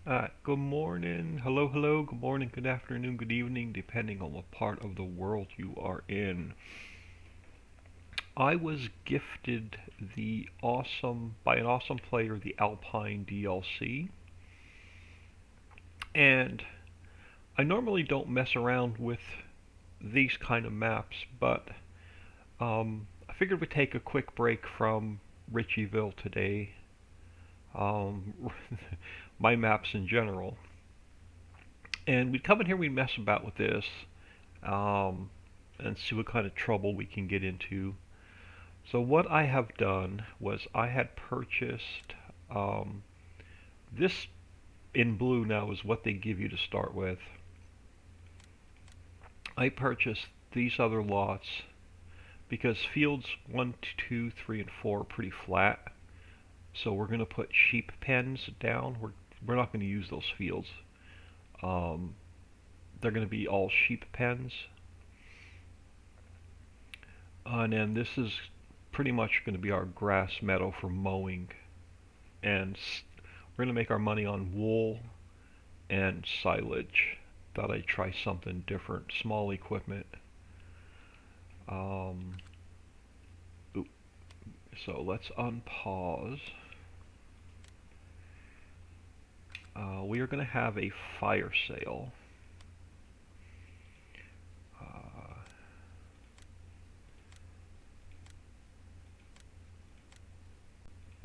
Good morning, hello, hello, good morning, good afternoon, good evening, depending on what part of the world you are in. I was gifted by an awesome player, the Alpine DLC, and I normally don't mess around with these kind of maps, but I figured we'd take a quick break from Ritchieville today, um, my maps in general, and we'd come in here, we'd mess about with this, um, and see what kind of trouble we can get into. So what I have done was I had purchased um, this in blue now is what they give you to start with. I purchased these other lots because fields 1, 2, 3, and 4 are pretty flat. So we're going to put sheep pens down. We're not going to use those fields. Um, they're going to be all sheep pens. And then this is pretty much going to be our grass meadow for mowing. And we're going to make our money on wool and silage. Thought I'd try something different. Small equipment. Um, so let's unpause. We are going to have a fire sale.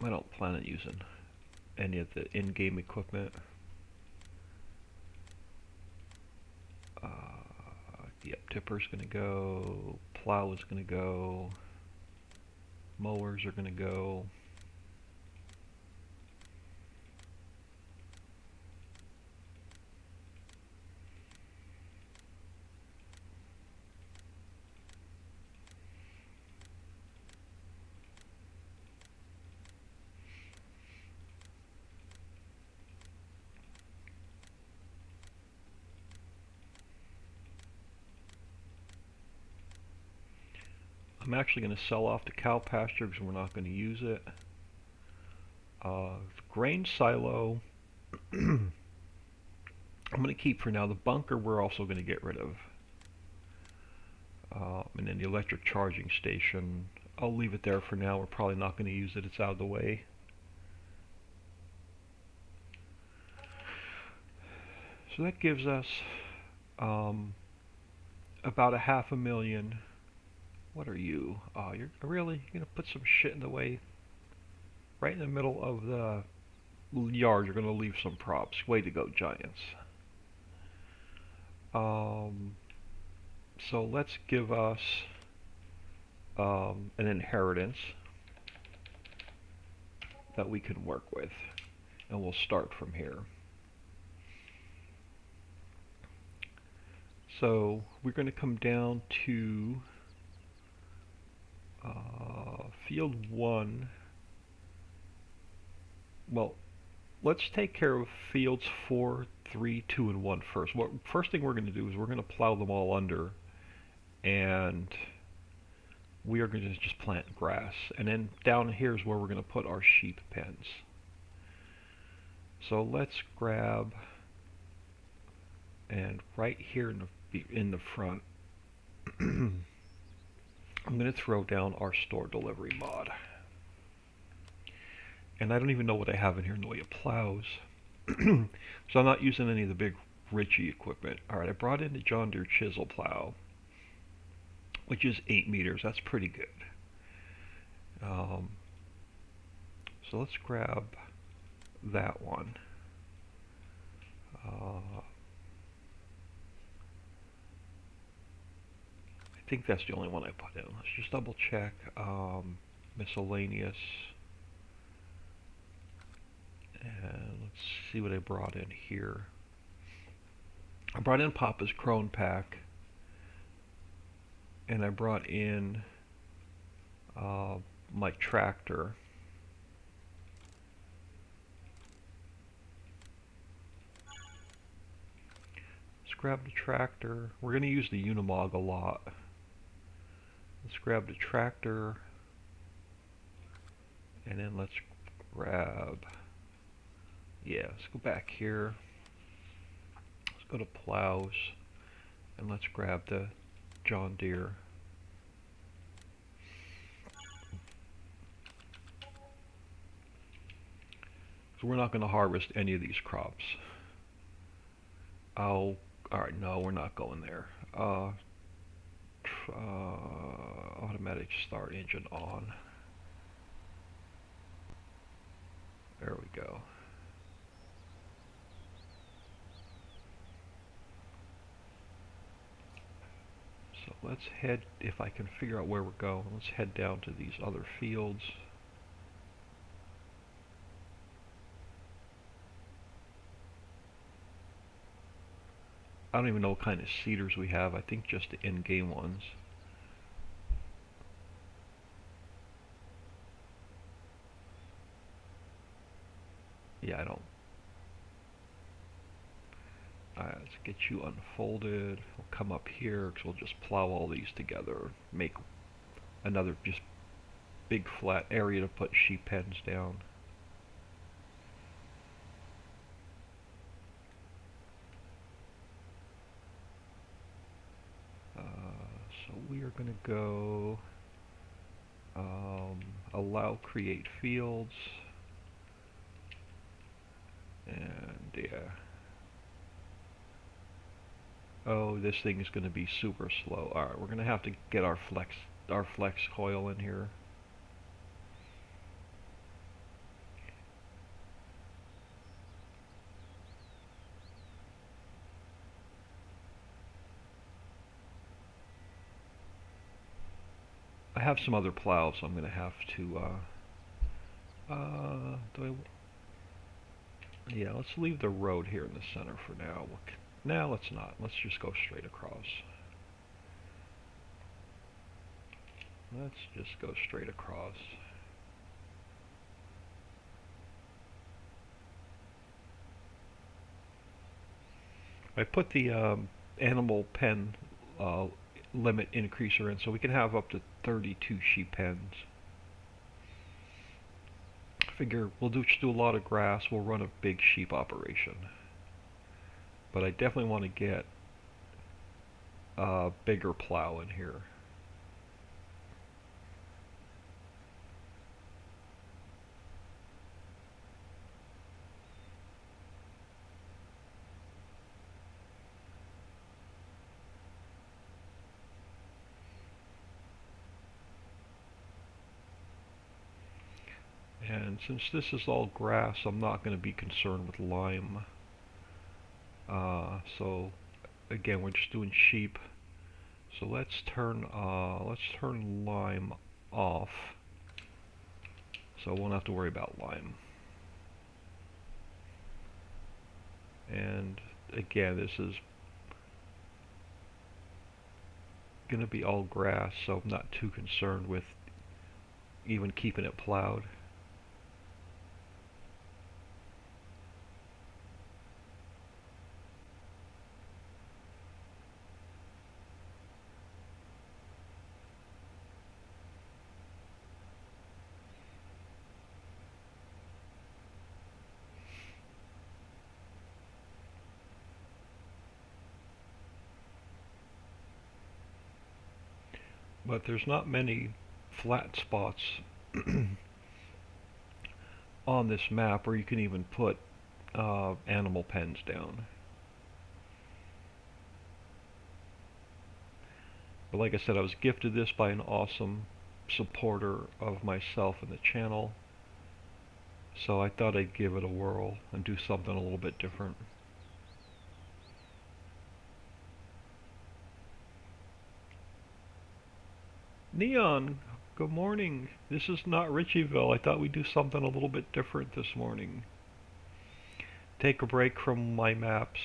I don't plan on using any of the in-game equipment. Yep, tipper's going to go, plow is going to go, mowers are going to go. I'm actually going to sell off the cow pasture because we're not going to use it. Grain silo, I'm going to keep for now. The bunker we're also going to get rid of. And then the electric charging station, I'll leave it there for now. We're probably not going to use it. It's out of the way. So that gives us about a $500,000. What are you? Oh, you're really going to put some shit in the way? Right in the middle of the yard, you're going to leave some props. Way to go, Giants. So let's give us an inheritance that we can work with. And we'll start from here. So we're going to come down to field 1. Well, let's take care of fields 4, 3, 2, and 1 first. First thing we're going to do is we're going to plow them all under, and we are going to just plant grass. And then down here is where we're going to put our sheep pens. So let's grab, and right here in the front, I'm going to throw down our store delivery mod. And I don't even know what I have in here in the way of plows. So I'm not using any of the big Ritchie equipment. Alright, I brought in the John Deere chisel plow, which is 8 meters. That's pretty good. So let's grab that one. I think that's the only one I put in. Let's just double check. Miscellaneous. And let's see what I brought in here. I brought in Papa's Crone Pack. And I brought in my tractor. Let's grab the tractor. We're going to use the Unimog a lot. Let's grab the tractor. And then let's grab Yeah, let's go back here. Let's go to plows and let's grab the John Deere. So we're not going to harvest any of these crops. Alright, no, we're not going there. Automatic start engine on. There we go. So let's head, if I can figure out where we're going, let's head down to these other fields. I don't even know what kind of seeders we have. I think just the in-game ones. Yeah, I don't. Alright, let's get you unfolded. We'll come up here because we'll just plow all these together. Make another just big flat area to put sheep pens down. So we are going to go allow create fields, and yeah. Oh, this thing is going to be super slow. Alright, we're going to have to get our flex coil in here. I have some other plows, so I'm going to have to, yeah, let's leave the road here in the center for now. Now let's not. Let's just go straight across. Let's just go straight across. I put the animal pen limit increaser in so we can have up to 32 sheep pens. Figure we'll just do a lot of grass, we'll run a big sheep operation. But I definitely want to get a bigger plow in here. And since this is all grass, I'm not going to be concerned with lime. So again, we're just doing sheep. So let's turn lime off. So we won't have to worry about lime. And again, this is going to be all grass, so I'm not too concerned with even keeping it plowed. But there's not many flat spots on this map where you can even put animal pens down. But like I said, I was gifted this by an awesome supporter of myself and the channel, so I thought I'd give it a whirl and do something a little bit different. Neon, good morning. This is not Ritchieville. I thought we'd do something a little bit different this morning. Take a break from my maps.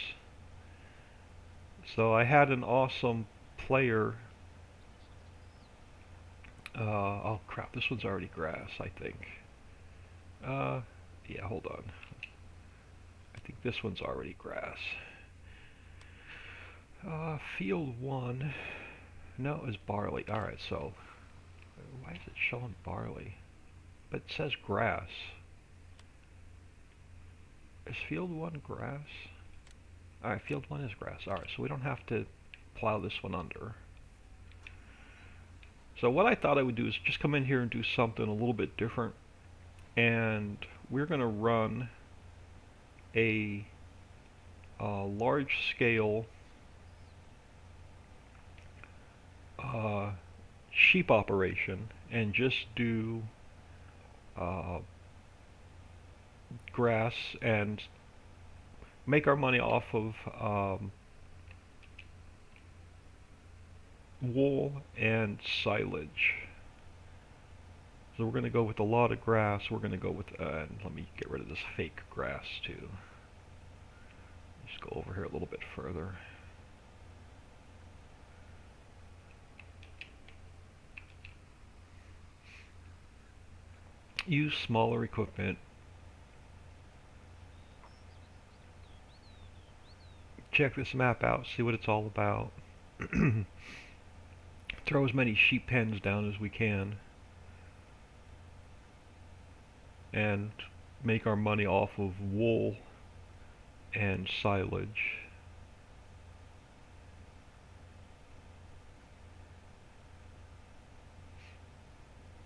So I had an awesome player. Oh crap, this one's already grass, I think. Yeah, hold on. I think this one's already grass. Field 1. No, it's barley. Alright, so why is it showing barley? But it says grass. Is field 1 grass? Alright, field 1 is grass. Alright, so we don't have to plow this one under. So what I thought I would do is just come in here and do something a little bit different. And we're going to run a large scale sheep operation and just do grass and make our money off of wool and silage. So we're going to go with a lot of grass. We're going to go with, let me get rid of this fake grass too. Just go over here a little bit further. Use smaller equipment. Check this map out, see what it's all about. Throw as many sheep pens down as we can. And make our money off of wool and silage.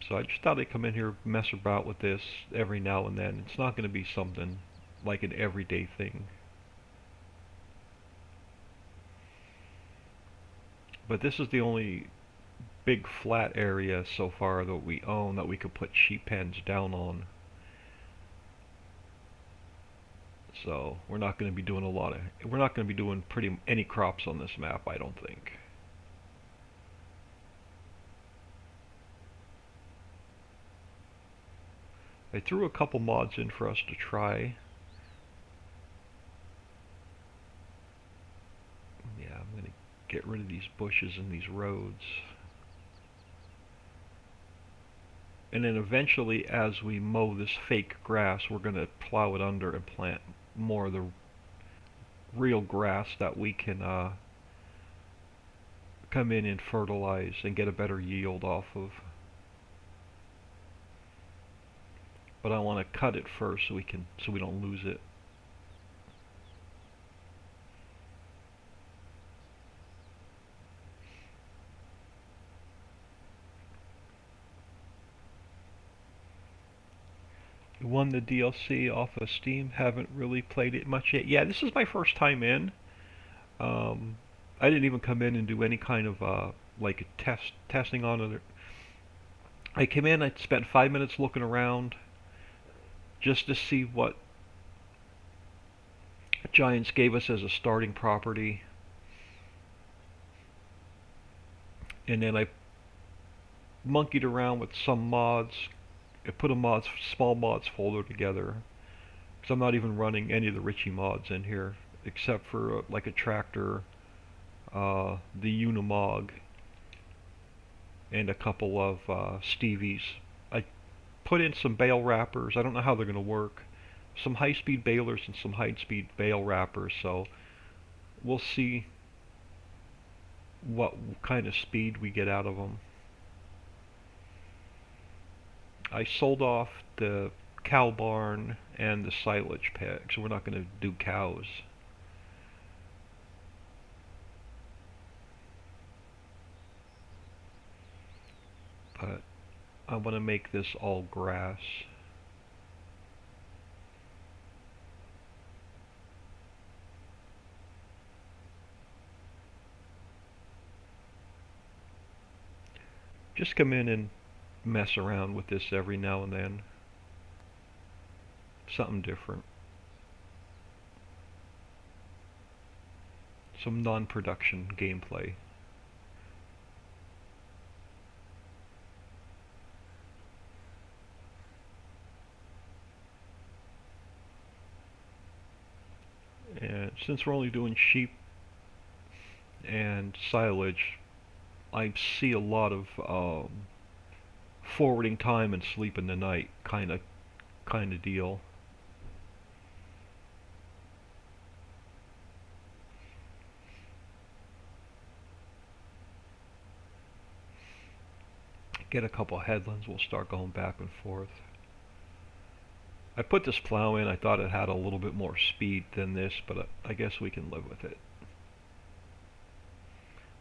So I just thought I'd come in here, mess about with this every now and then. It's not going to be something like an everyday thing. But this is the only big flat area so far that we own that we could put sheep pens down on. So we're not going to be doing we're not going to be doing any crops on this map, I don't think. I threw a couple mods in for us to try. Yeah, I'm going to get rid of these bushes and these roads. And then eventually, as we mow this fake grass, we're going to plow it under and plant more of the real grass that we can come in and fertilize and get a better yield off of. But I want to cut it first so we don't lose it. Won the DLC off of Steam. Haven't really played it much yet. Yeah, this is my first time in. I didn't even come in and do any kind of like testing on it. I came in. I spent 5 minutes looking around just to see what Giants gave us as a starting property, and then I monkeyed around with some mods. I put a small mods folder together because I'm not even running any of the Richie mods in here except for like a tractor, the Unimog, and a couple of Stevies. I put in some bale wrappers. I don't know how they're going to work. Some high-speed balers and some high-speed bale wrappers, so we'll see what kind of speed we get out of them. I sold off the cow barn and the silage peg, so we're not going to do cows. But I want to make this all grass. Just come in and mess around with this every now and then. Something different. Some non-production gameplay. And since we're only doing sheep and silage, I see a lot of forwarding time and sleep in the night kind of deal. Get a couple headlands, we'll start going back and forth. I put this plow in, I thought it had a little bit more speed than this, but I guess we can live with it.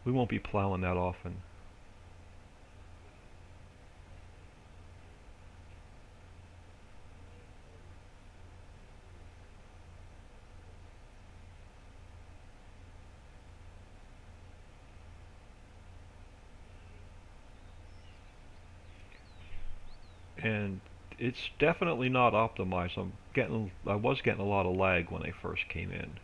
We won't be plowing that often. And it's definitely not optimized. I was getting a lot of lag when I first came in.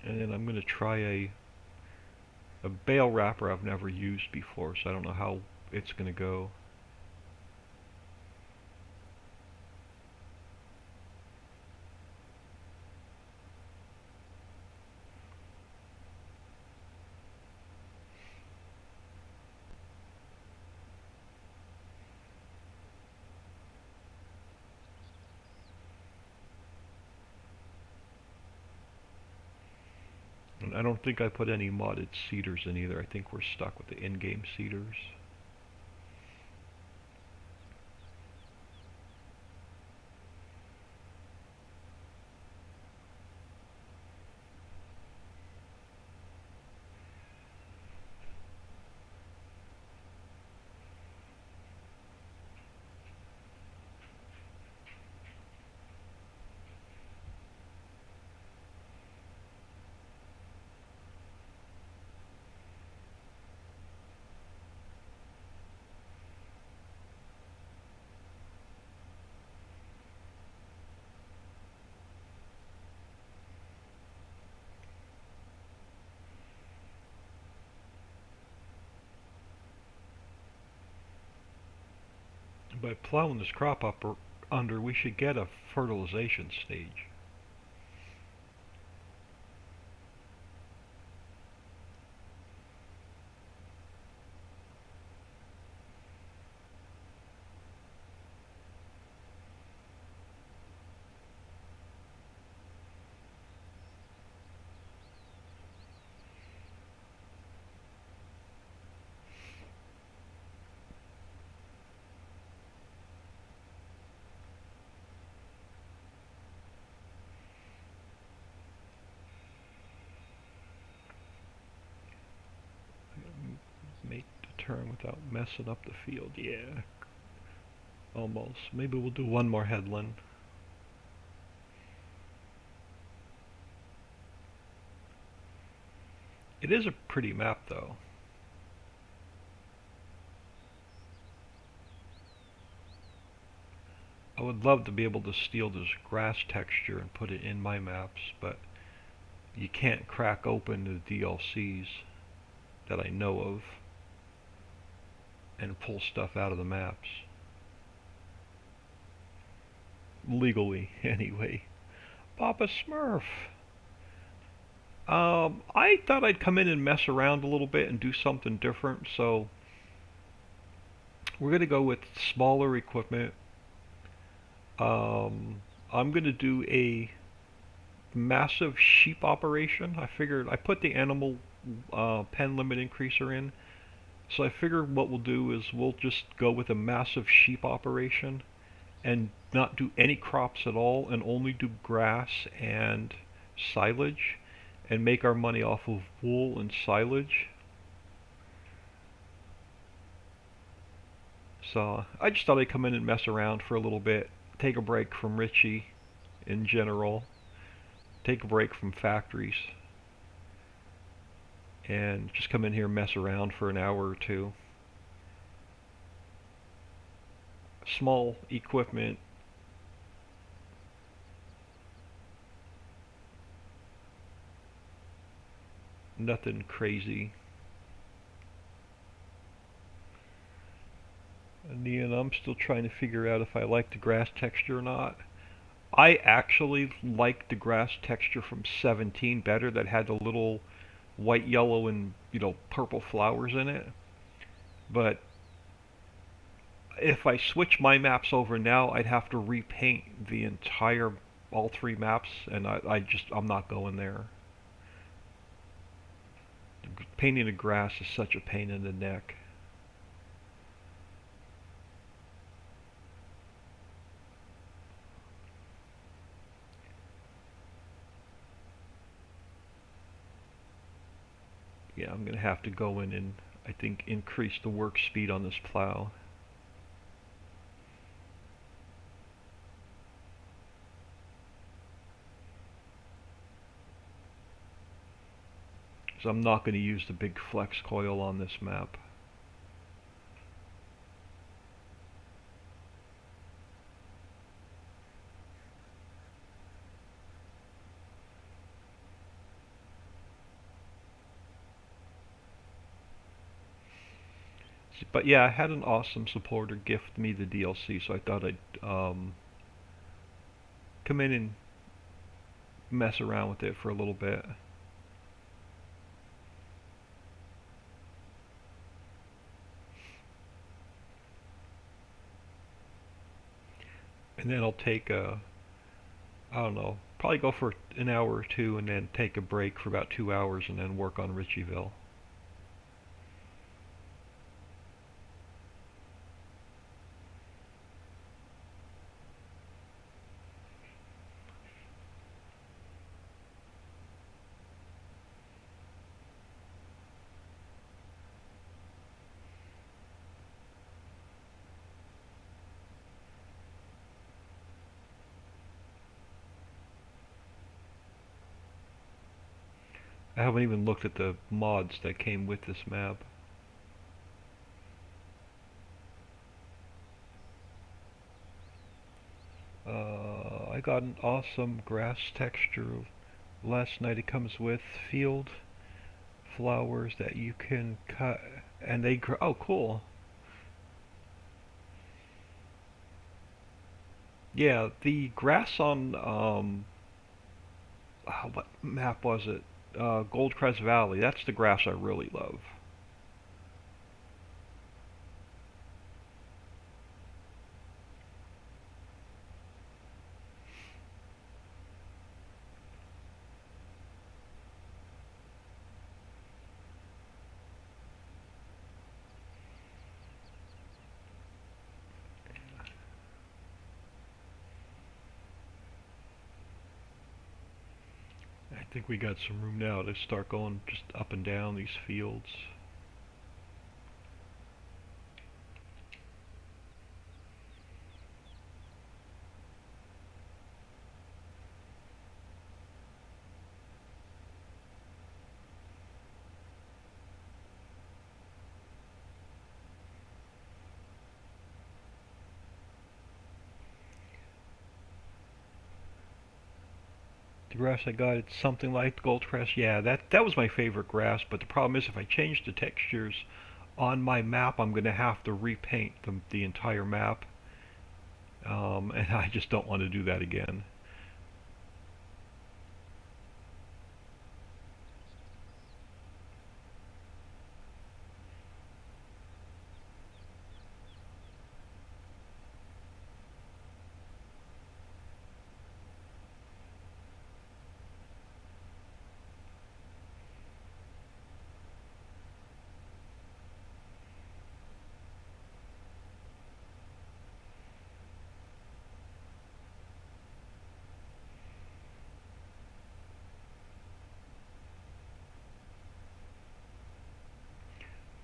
And then I'm going to try a bale wrapper I've never used before, so I don't know how it's going to go. And I don't think I put any modded seeders in either. I think we're stuck with the in-game seeders. By plowing this crop up or under, we should get a fertilization stage. Make the turn without messing up the field. Yeah, almost. Maybe we'll do one more headland. It is a pretty map though. I would love to be able to steal this grass texture and put it in my maps, but you can't crack open the DLCs that I know of and pull stuff out of the maps. Legally, anyway. Papa Smurf! I thought I'd come in and mess around a little bit and do something different, so we're going to go with smaller equipment. I'm going to do a massive sheep operation. I figured I put the animal pen limit increaser in, so I figured what we'll do is we'll just go with a massive sheep operation and not do any crops at all and only do grass and silage and make our money off of wool and silage. So I just thought I'd come in and mess around for a little bit, take a break from Richie in general, take a break from factories, and just come in here and mess around for an hour or two. Small equipment. Nothing crazy. And then I'm still trying to figure out if I like the grass texture or not. I actually like the grass texture from 17 better, that had the little white, yellow, and purple flowers in it. But if I switch my maps over now, I'd have to repaint the entire all three maps, and I'm not going there. Painting the grass is such a pain in the neck. Yeah, I'm gonna have to go in and I think increase the work speed on this plow. So I'm not going to use the big flex coil on this map. But yeah, I had an awesome supporter gift me the DLC, so I thought I'd come in and mess around with it for a little bit. And then I'll take I don't know, probably go for an hour or two and then take a break for about 2 hours and then work on Ritchieville. I haven't even looked at the mods that came with this map. I got an awesome grass texture last night. It comes with field flowers that you can cut, and they grow. Oh, cool. Yeah, the grass on what map was it? Goldcrest Valley. That's the grass I really love. I think we got some room now to start going just up and down these fields. The grass I got, it's something like Goldcrest. Yeah, that was my favorite grass, but the problem is if I change the textures on my map, I'm going to have to repaint the entire map. And I just don't want to do that again.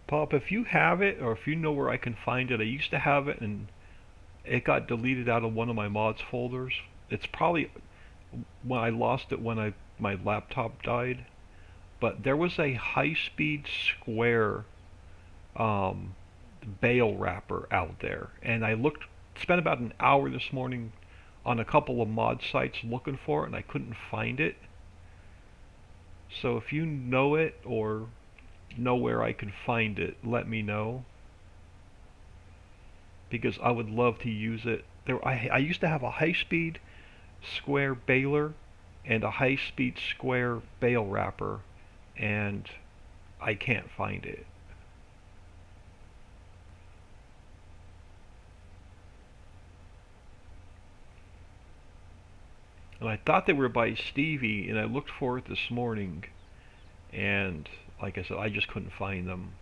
Pop, if you have it, or if you know where I can find it, I used to have it and it got deleted out of one of my mods folders. It's probably when I lost it when my laptop died. But there was a high-speed square um, bale wrapper out there, and spent about an hour this morning on a couple of mod sites looking for it, and I couldn't find it. So if you know it or know where I can find it, let me know because I would love to use it. I used to have a high-speed square baler and a high-speed square bale wrapper, and I can't find it. And I thought they were by Stevie, and I looked for it this morning, and like I said, I just couldn't find them.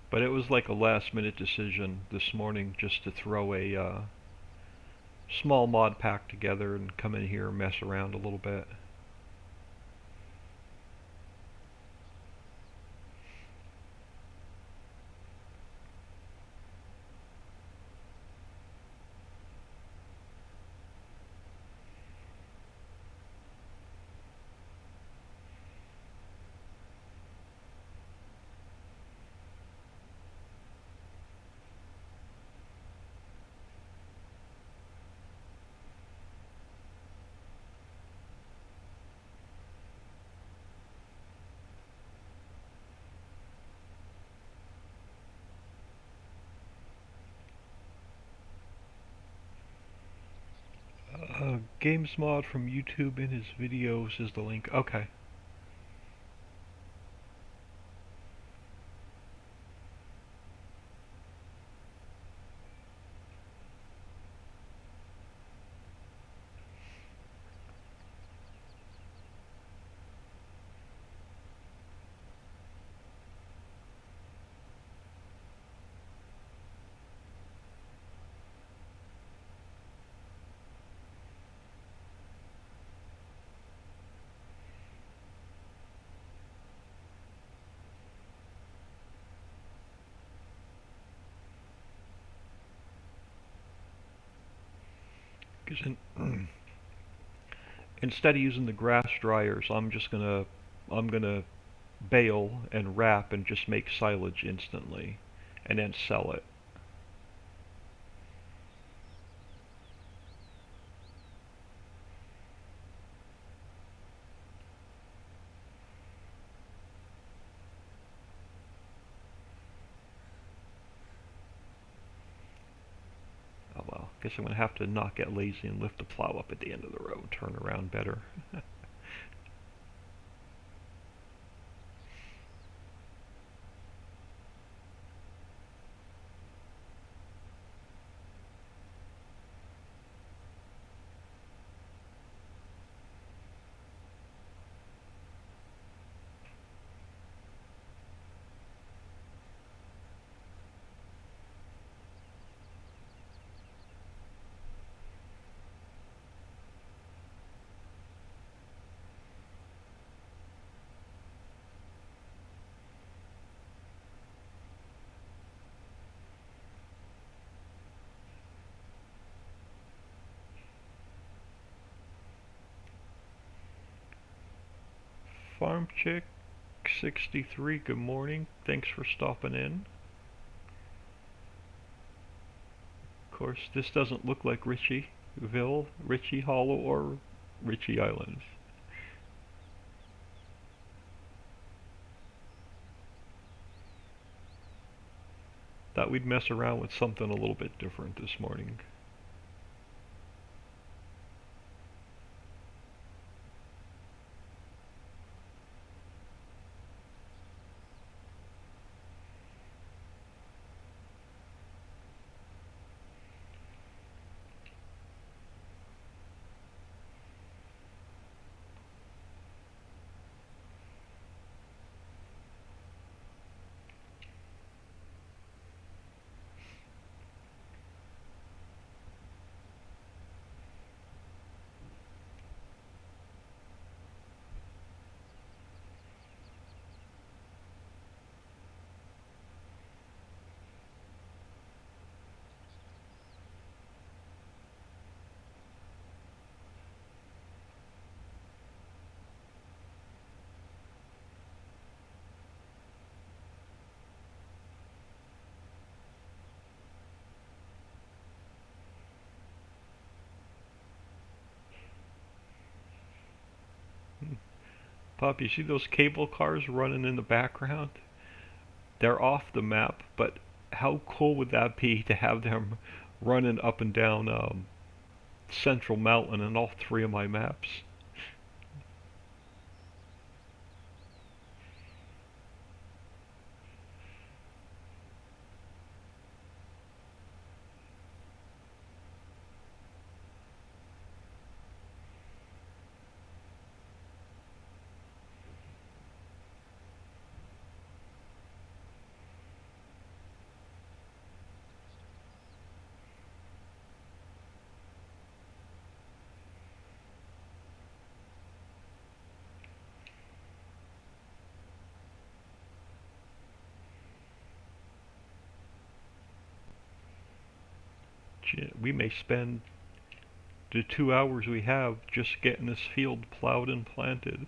But it was like a last minute decision this morning just to throw a small mod pack together and come in here and mess around a little bit. Games mod from YouTube in his videos is the link. Okay. Because instead of using the grass dryers, I'm gonna bale and wrap and just make silage instantly, and then sell it. Oh well, guess I'm gonna have to not get lazy and lift the plow up at the end of the road and turn around better. Farm Chick 63, good morning. Thanks for stopping in. Of course, this doesn't look like Ritchieville, Ritchie Hollow, or Ritchie Islands. Thought we'd mess around with something a little bit different this morning. Pop, you see those cable cars running in the background? They're off the map, but how cool would that be to have them running up and down Central Mountain in all three of my maps? We may spend the 2 hours we have just getting this field plowed and planted.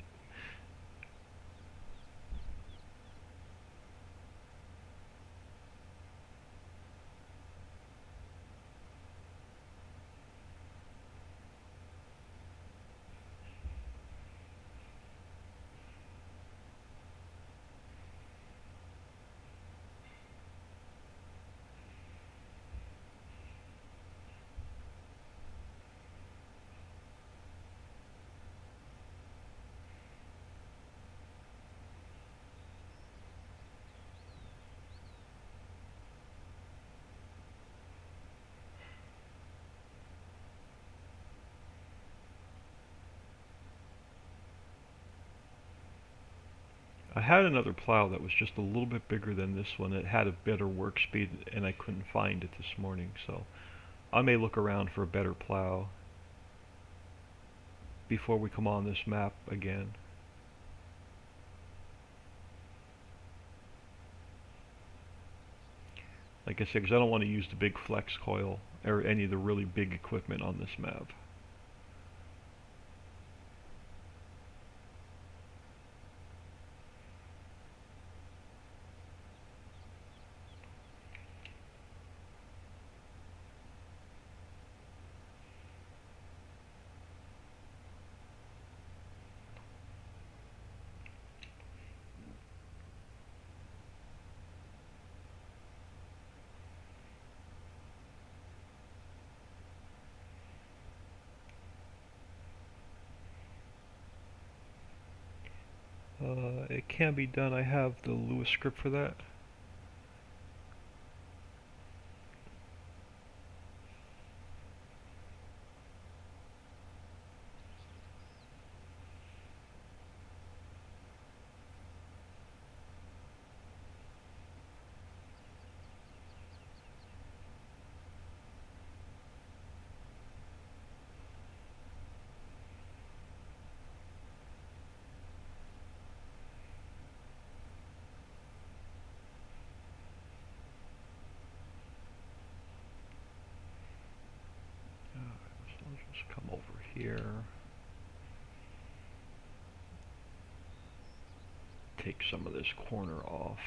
I had another plow that was just a little bit bigger than this one. It had a better work speed, and I couldn't find it this morning, so I may look around for a better plow before we come on this map again. Like I said, because I don't want to use the big flex coil or any of the really big equipment on this map. It can be done. I have the Lewis script for that. So let's just come over here. Take some of this corner off.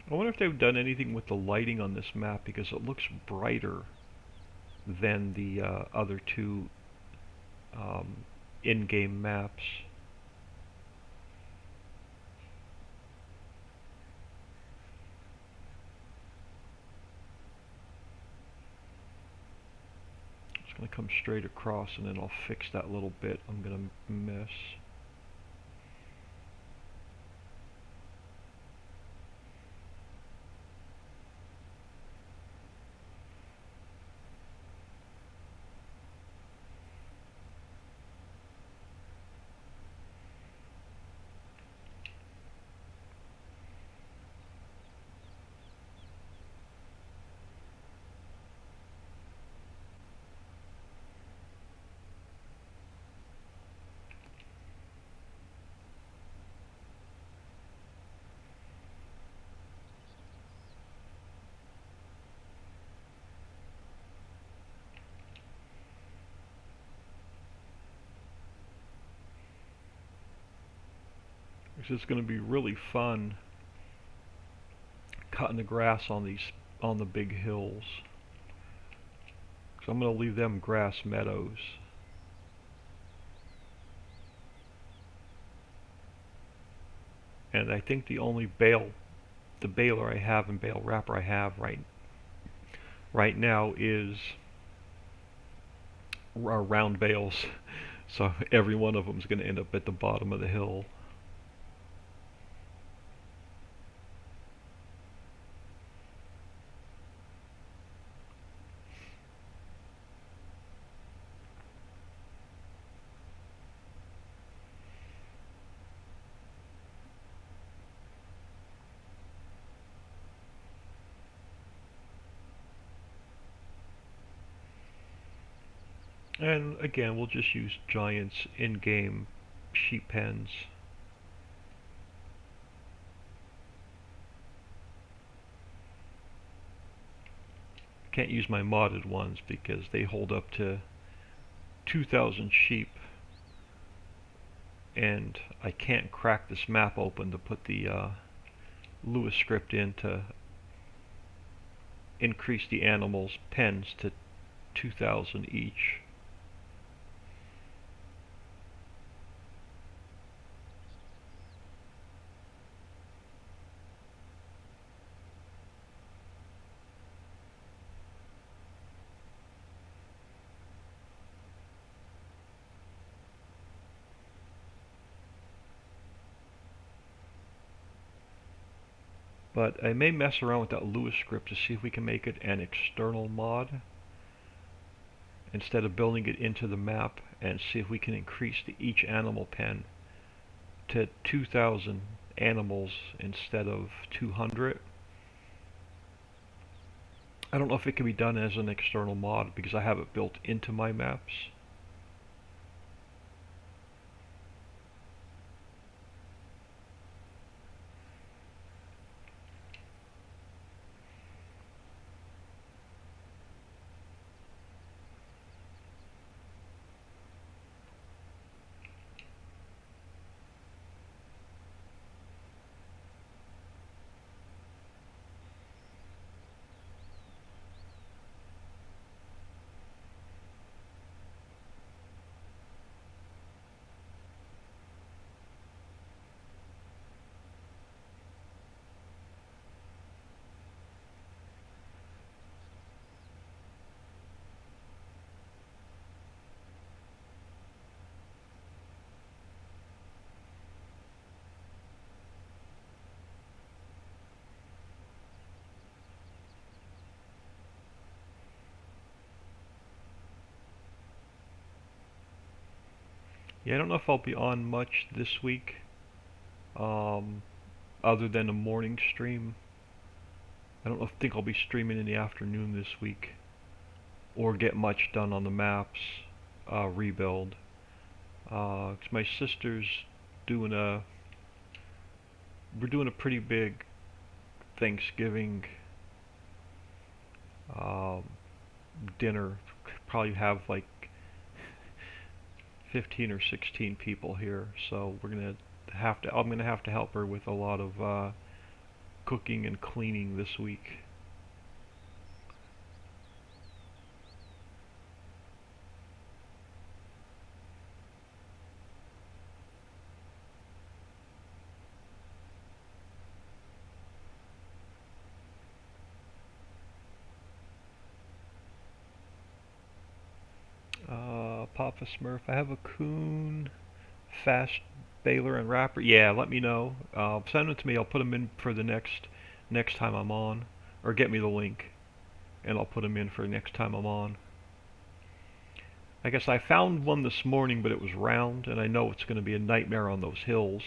I wonder if they've done anything with the lighting on this map because it looks brighter than the other two um, in-game maps. It's going to come straight across and then I'll fix that little bit I'm going to miss. This is going to be really fun cutting the grass on the big hills. So I'm going to leave them grass meadows. And I think the only baler I have and bale wrapper I have right now is round bales. So every one of them is going to end up at the bottom of the hill. And again, we'll just use giants in-game sheep pens. Can't use my modded ones because they hold up to 2,000 sheep, and I can't crack this map open to put the Lewis script in to increase the animals' pens to 2,000 each. But I may mess around with that Lewis script to see if we can make it an external mod instead of building it into the map, and see if we can increase each animal pen to 2,000 animals instead of 200. I don't know if it can be done as an external mod because I have it built into my maps. Yeah, I don't know if I'll be on much this week, um, other than a morning stream. I don't think I'll be streaming in the afternoon this week, or get much done on the maps rebuild. 'Cause my sister's doing a, we're doing a pretty big Thanksgiving um, dinner. Probably have like 15 or 16 people here, so I'm gonna have to help her with a lot of cooking and cleaning this week. Papa Smurf, I have a coon, fast baler and wrapper. Yeah, let me know. Send them to me. I'll put them in for the next time I'm on, or get me the link, and I'll put them in for next time I'm on. I guess I found one this morning, but it was round, and I know it's going to be a nightmare on those hills.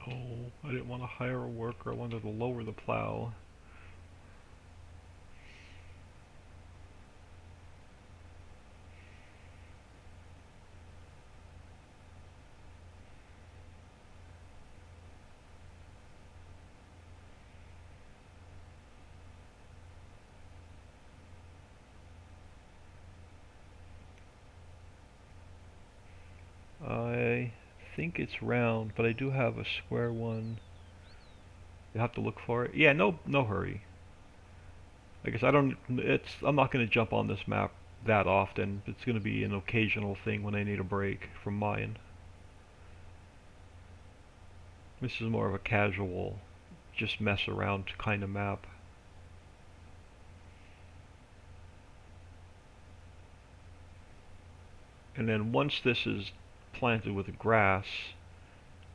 Oh, I didn't want to hire a worker. I wanted to lower the plow. I think it's round, but I do have a square one. You have to look for it. Yeah, no hurry. I guess I'm not going to jump on this map that often. It's going to be an occasional thing when I need a break from mine. This is more of a casual, just mess around kind of map. And then once this is planted with grass,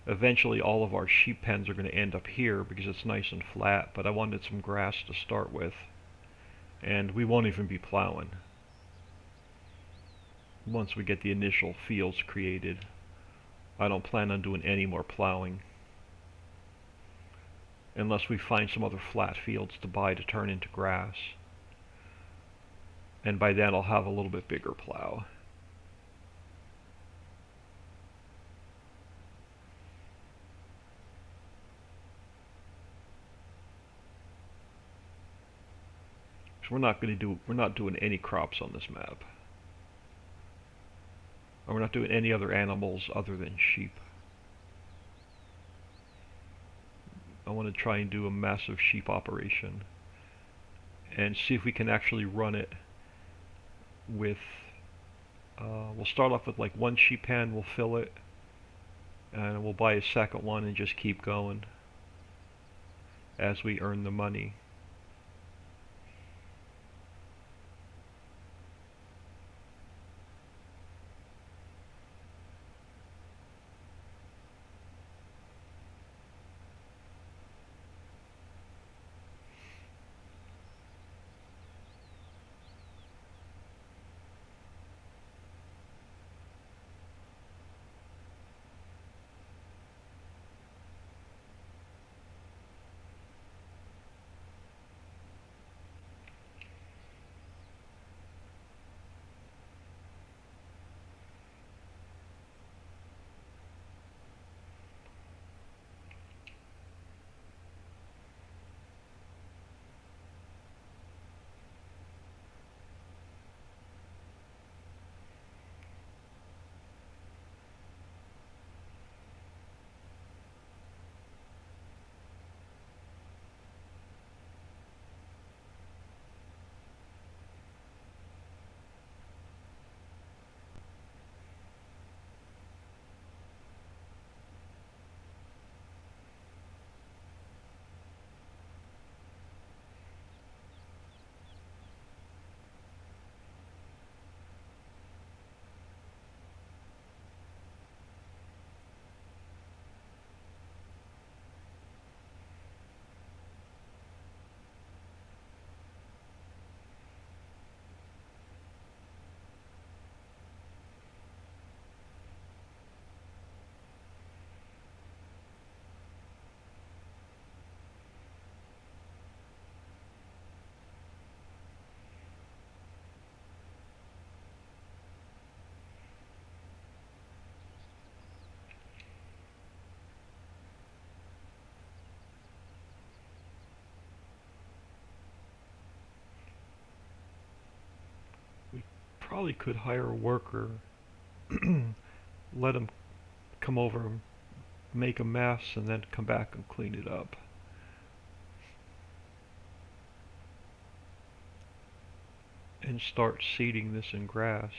eventually all of our sheep pens are going to end up here because it's nice and flat, but I wanted some grass to start with. And we won't even be plowing once we get the initial fields created. I don't plan on doing any more plowing unless we find some other flat fields to buy to turn into grass. And by then I'll have a little bit bigger plow. So we're not doing any crops on this map. And we're not doing any other animals other than sheep. I want to try and do a massive sheep operation and see if we can actually run it with we'll start off with like one sheep pen, we'll fill it, and we'll buy a second one and just keep going as we earn the money. probably could hire a worker, let him come over and make a mess, and then come back and clean it up. And start seeding this in grass.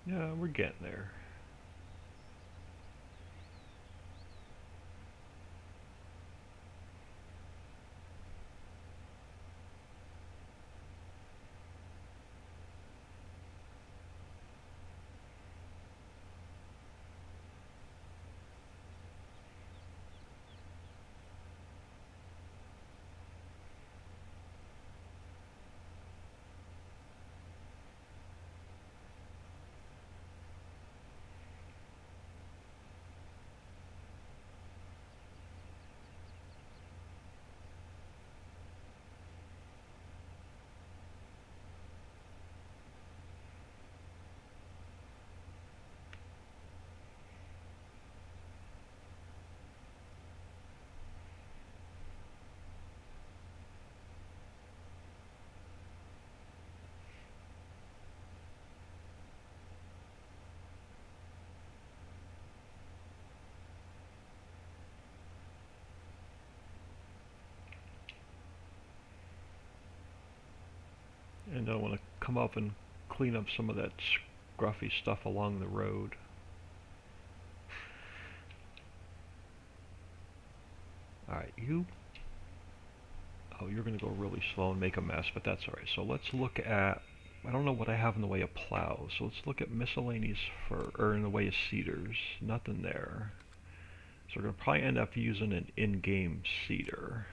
Yeah, we're getting there. And I want to come up and clean up some of that scruffy stuff along the road. Alright, you... Oh, you're going to go really slow and make a mess, but that's alright. So let's look at... I don't know what I have in the way of plows, so let's look at miscellaneous fir... or in the way of cedars. Nothing there. So we're going to probably end up using an in-game cedar.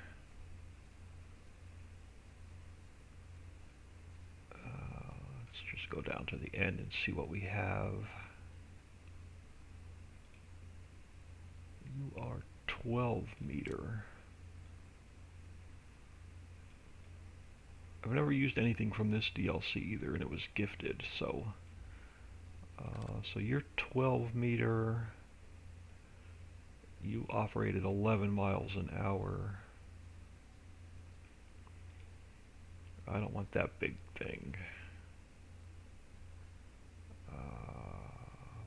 Let's just go down to the end and see what we have. You are 12 meter. I've never used anything from this DLC either, and it was gifted, so... so you're 12 meter... You operate at 11 miles an hour. I don't want that big thing.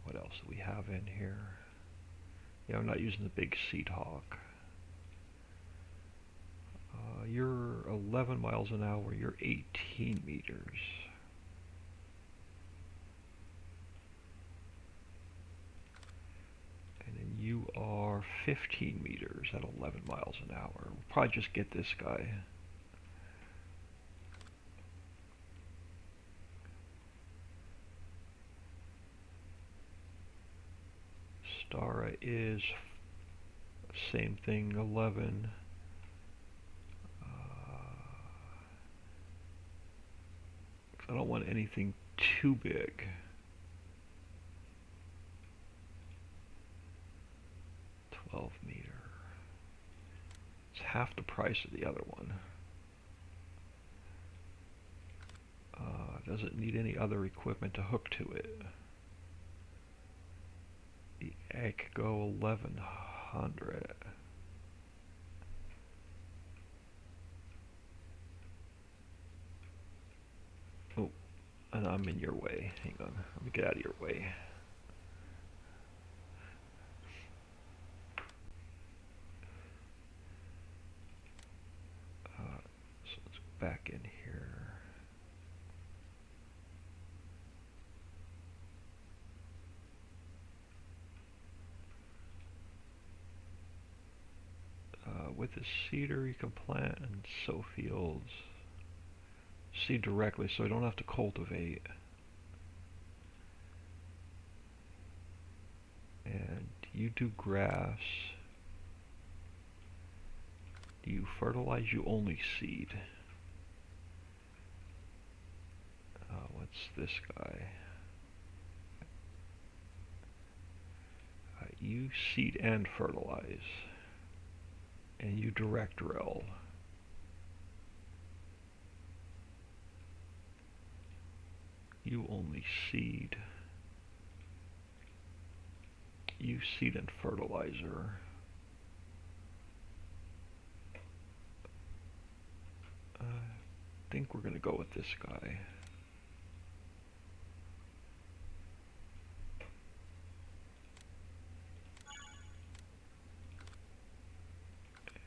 What else do we have in here? Yeah, I'm not using the big Seed Hawk. You're 11 miles an hour. You're 18 meters. And then you are 15 meters at 11 miles an hour. We'll probably just get this guy. Stara is same thing, 11. I don't want anything too big. $12 meter. It's half the price of the other one. Doesn't need any other equipment to hook to it. The Echo 1100. Oh, and I'm in your way. Hang on, let me get out of your way. So let's go back in here. With the cedar you can plant and sow fields. Seed directly so I don't have to cultivate. And you do grass. Do you fertilize? You only seed. What's this guy? You seed and fertilize. And you direct rel. You only seed. You seed and fertilizer. I think we're going to go with this guy.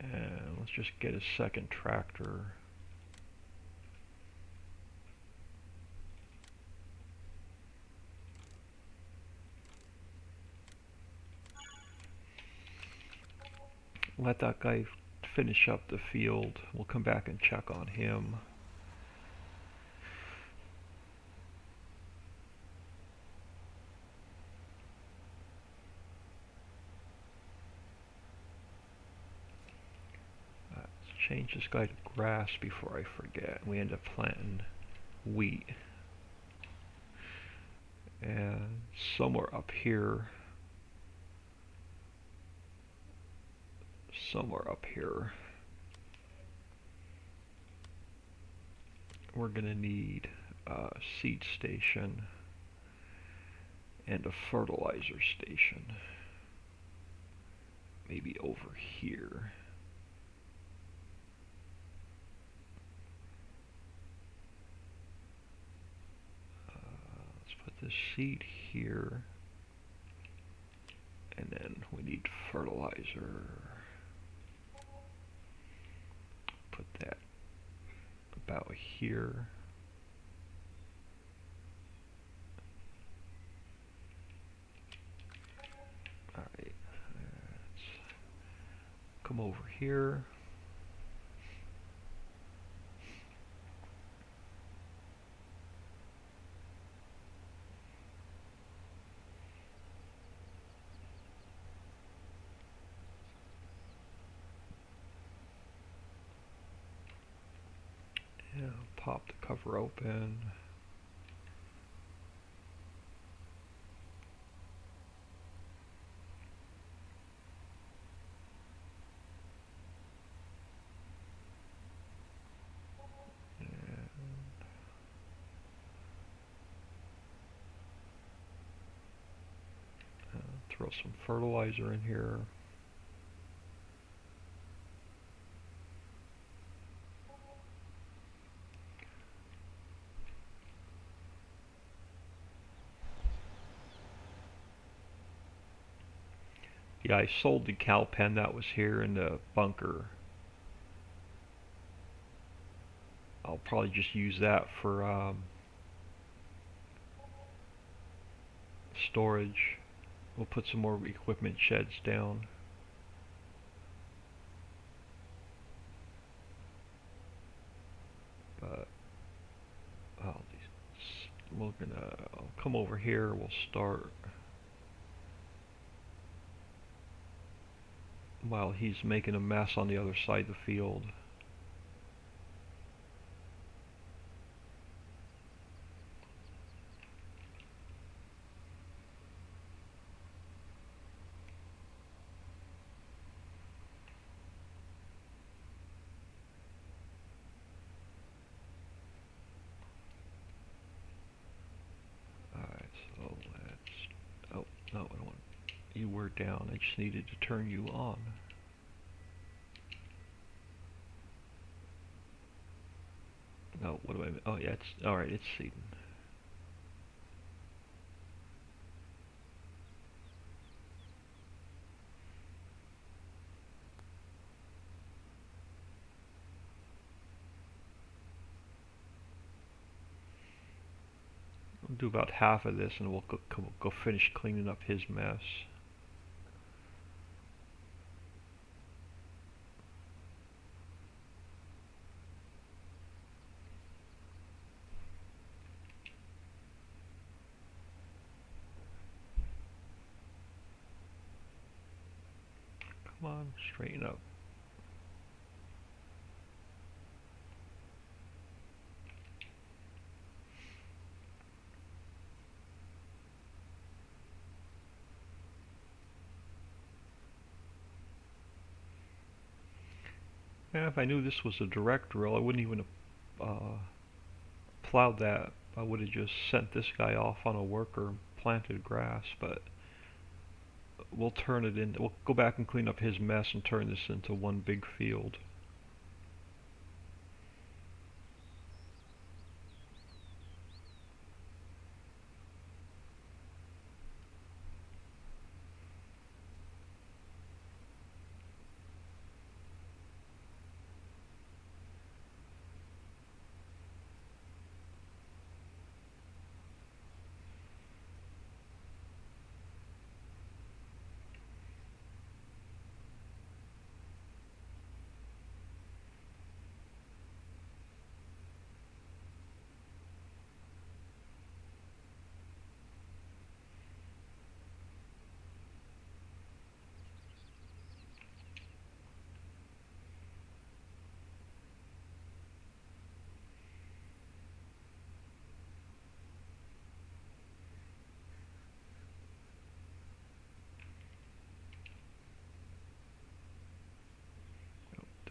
And let's just get a second tractor. Let that guy finish up the field. We'll come back and check on him. Let's change this guy to grass before I forget. We end up planting wheat. And somewhere up here, we're gonna need a seed station and a fertilizer station. Maybe over here. Let's put this seed here. And then we need fertilizer. Put that about here. Alright, let's come over here. Yeah, pop the cover open. Throw some fertilizer in here. Yeah, I sold the cow pen that was here in the bunker. I'll probably just use that for storage. We'll put some more equipment sheds down. But I'll come over here. We'll start while he's making a mess on the other side of the field. Alright, so let's... Oh, no, I don't want... You were down. I just needed to turn you on. No, what do I mean? Oh, yeah, it's... Alright, it's seeding. We'll do about half of this and we'll go finish cleaning up his mess. Come on, straighten up. Yeah, if I knew this was a direct drill, I wouldn't even have plowed that. I would have just sent this guy off on a worker and planted grass, but we'll turn it in. We'll go back and clean up his mess and turn this into one big field.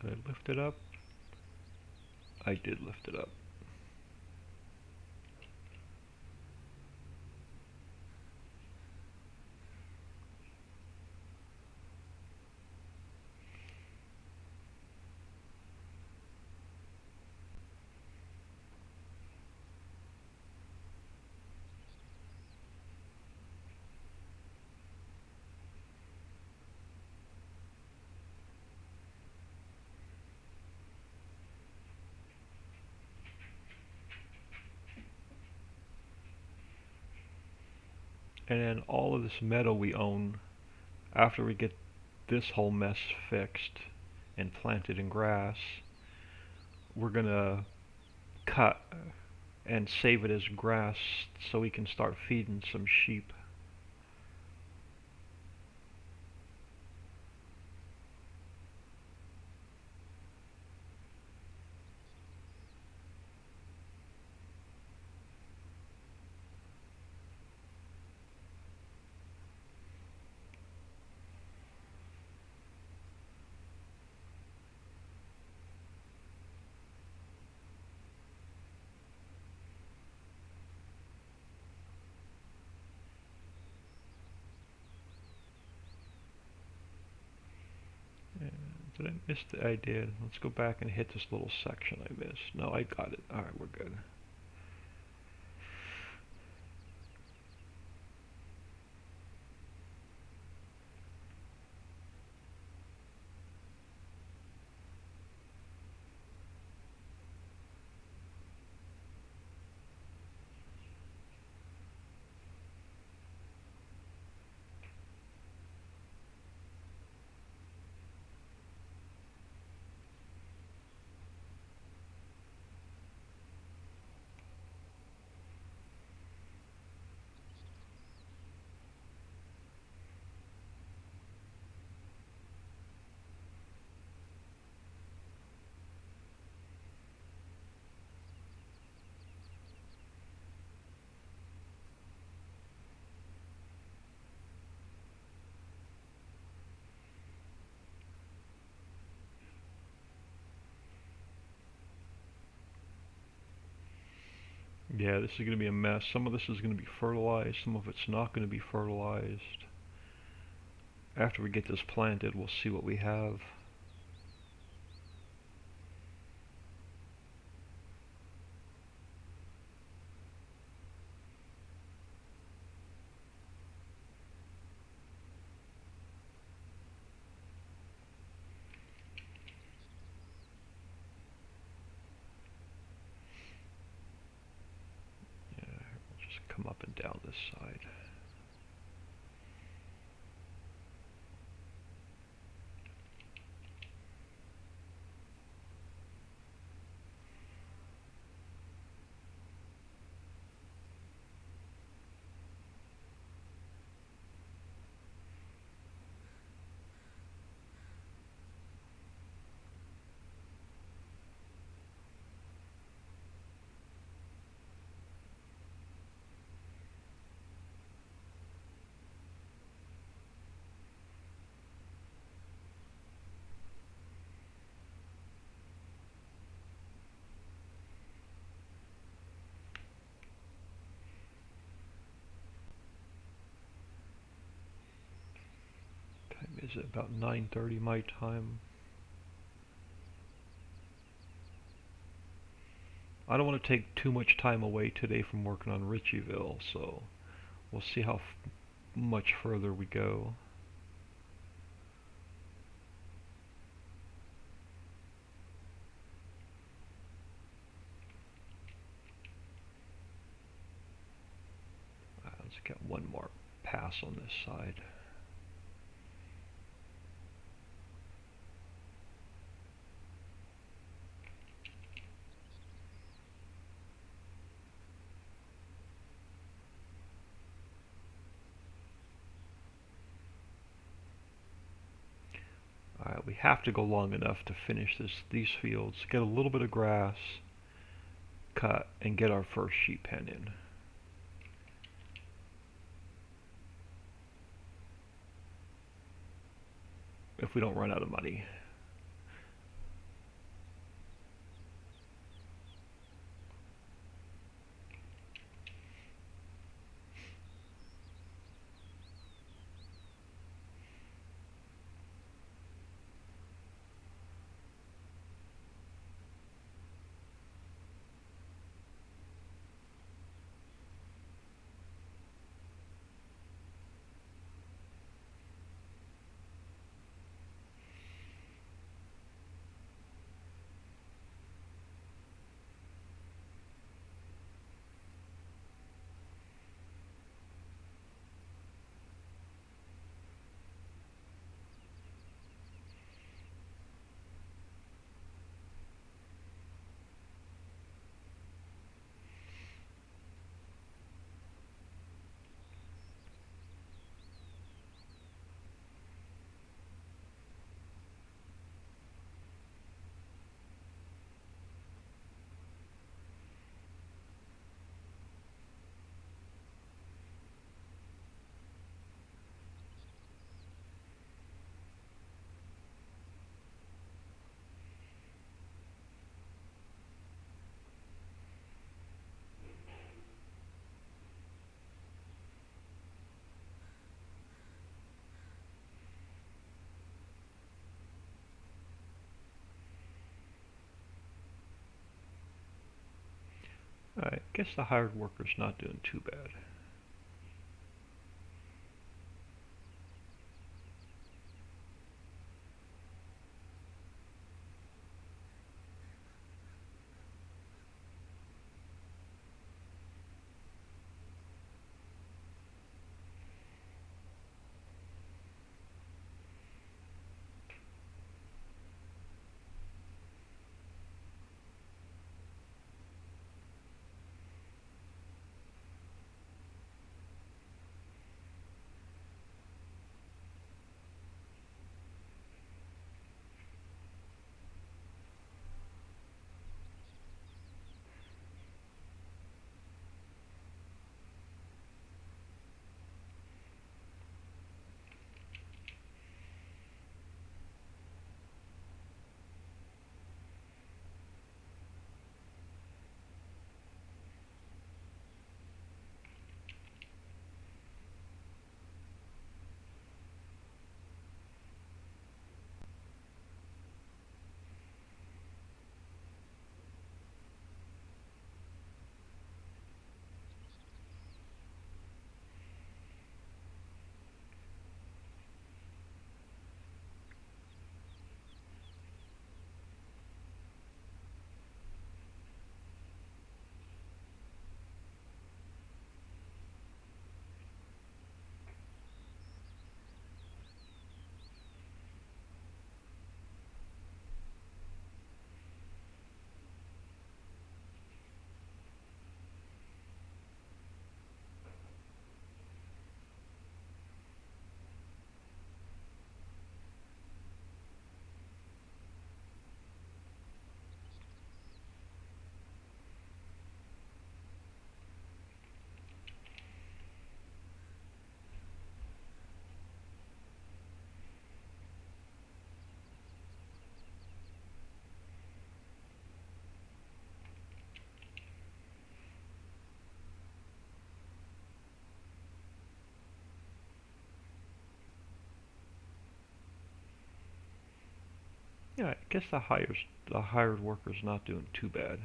Did I lift it up? I did lift it up. And then all of this meadow we own, after we get this whole mess fixed and planted in grass, we're gonna cut and save it as grass so we can start feeding some sheep. Did I miss the... I did. Let's go back and hit this little section I missed. No, I got it. Alright, we're good. Yeah, this is going to be a mess. Some of this is going to be fertilized, some of it's not going to be fertilized. After we get this planted, we'll see what we have. Yeah, we'll just come up and down this side. Time is about 9:30 my time. I don't want to take too much time away today from working on Ritchieville, so we'll see how much further we go. Let's get one more pass on this side. Alright, we have to go long enough to finish these fields, get a little bit of grass cut, and get our first sheep pen in. If we don't run out of money. I guess the hired worker's not doing too bad. Yeah, I guess the hired worker's not doing too bad.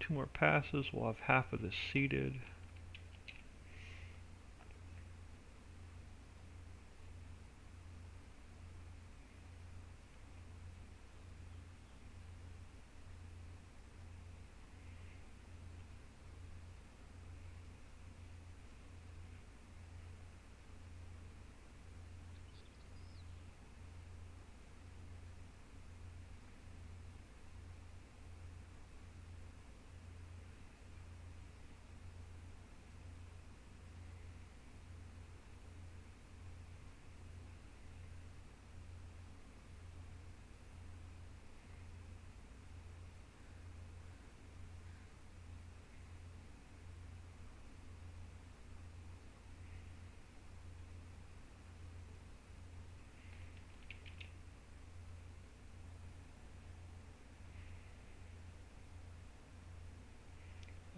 2 more passes, we'll have half of this seated.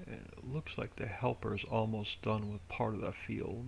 And it looks like the helper's almost done with part of the field.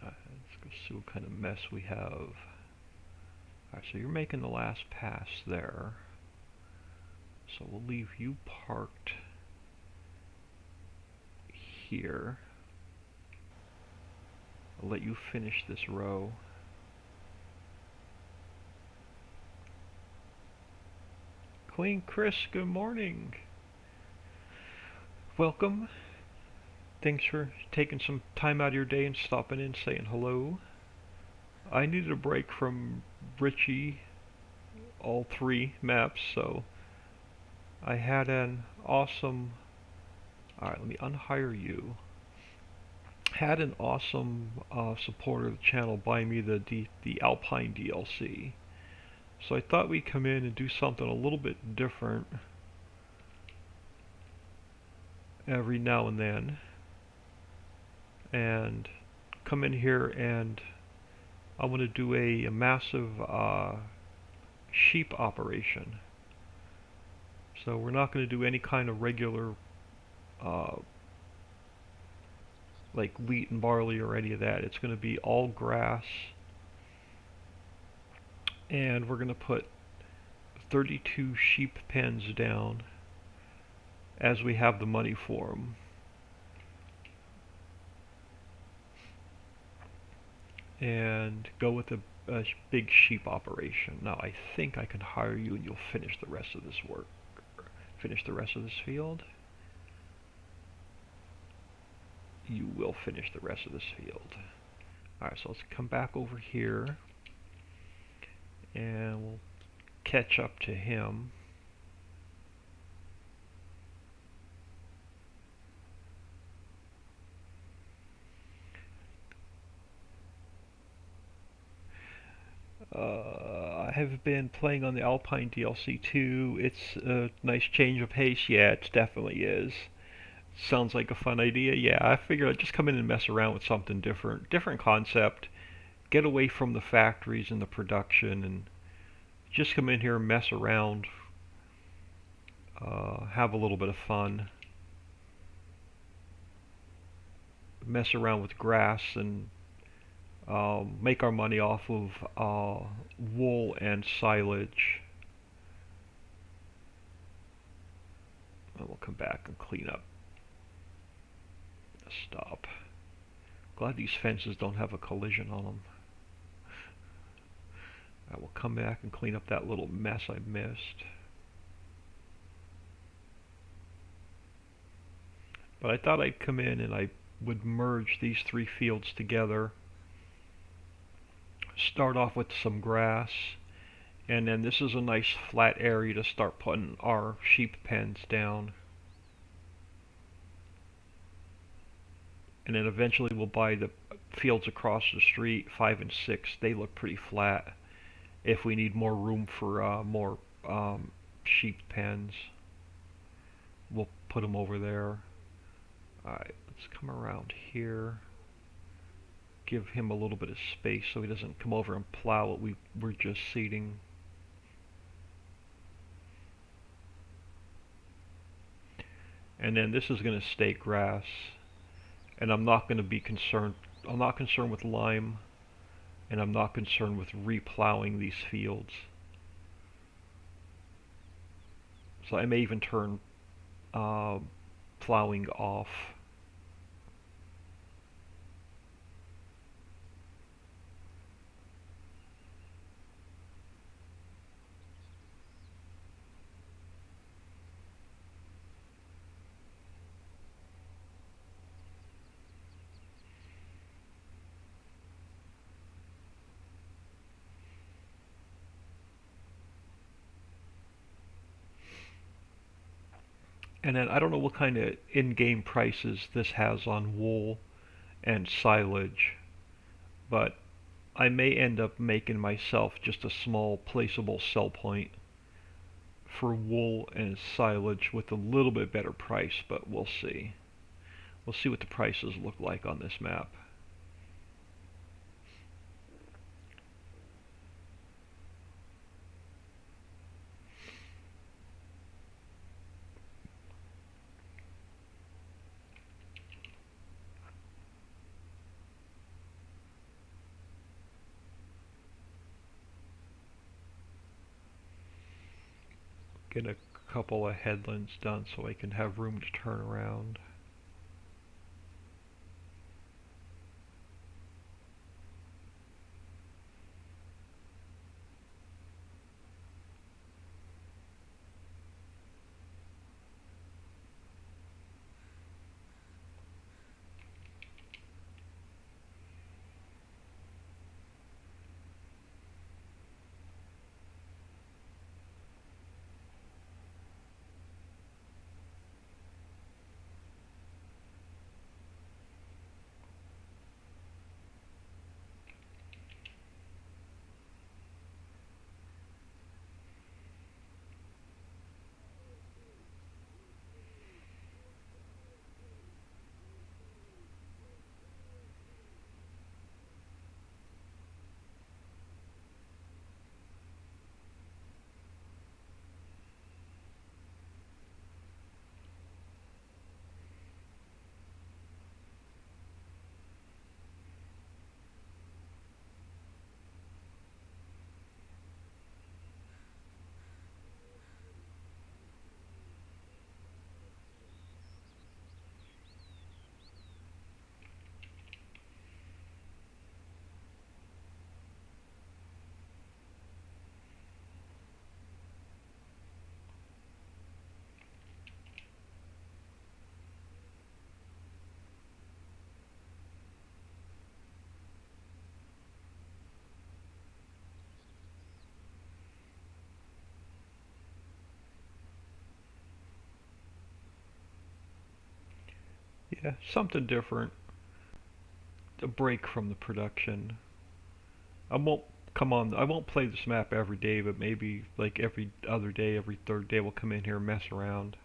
Let's go see what kind of mess we have. Alright, so you're making the last pass there. So we'll leave you parked here. I'll let you finish this row. Queen Chris, good morning. Welcome. Thanks for taking some time out of your day and stopping in, saying hello. I needed a break from Richie, all 3 maps, so I had an awesome... Alright, let me unhire you. Had an awesome supporter of the channel buy me the Alpine DLC. So I thought we'd come in and do something a little bit different every now and then. And come in here and I want to do a massive sheep operation. So we're not going to do any kind of regular like wheat and barley or any of that. It's going to be all grass, and we're going to put 32 sheep pens down as we have the money for them. And go with a big sheep operation. Now I think I can hire you and you'll finish the rest of this work. Finish the rest of this field. You will finish the rest of this field. Alright, so let's come back over here and we'll catch up to him. I have been playing on the Alpine DLC too. It's a nice change of pace. Yeah, it definitely is. Sounds like a fun idea. Yeah, I figured I'd just come in and mess around with something different. Different concept. Get away from the factories and the production and just come in here and mess around. Have a little bit of fun. Mess around with grass and make our money off of wool and silage. And we'll come back and clean up. Stop. Glad these fences don't have a collision on them. I will come back and clean up that little mess I missed. But I thought I'd come in and I would merge these three fields together. Start off with some grass, and then this is a nice flat area to start putting our sheep pens down. And then eventually we'll buy the fields across the street, 5 and 6. They look pretty flat. If we need more room for more sheep pens, we'll put them over there. Alright, let's come around here. Give him a little bit of space so he doesn't come over and plow what we're just seeding. And then this is going to stay grass. And I'm not going to be concerned. I'm not concerned with lime, and I'm not concerned with replowing these fields. So I may even turn plowing off. And then I don't know what kind of in-game prices this has on wool and silage, but I may end up making myself just a small placeable sell point for wool and silage with a little bit better price, but we'll see. We'll see what the prices look like on this map. Get a couple of headlands done so I can have room to turn around. Yeah, something different. A break from the production. I won't come on. I won't play this map every day, but maybe like every other day, every third day, we'll come in here and mess around.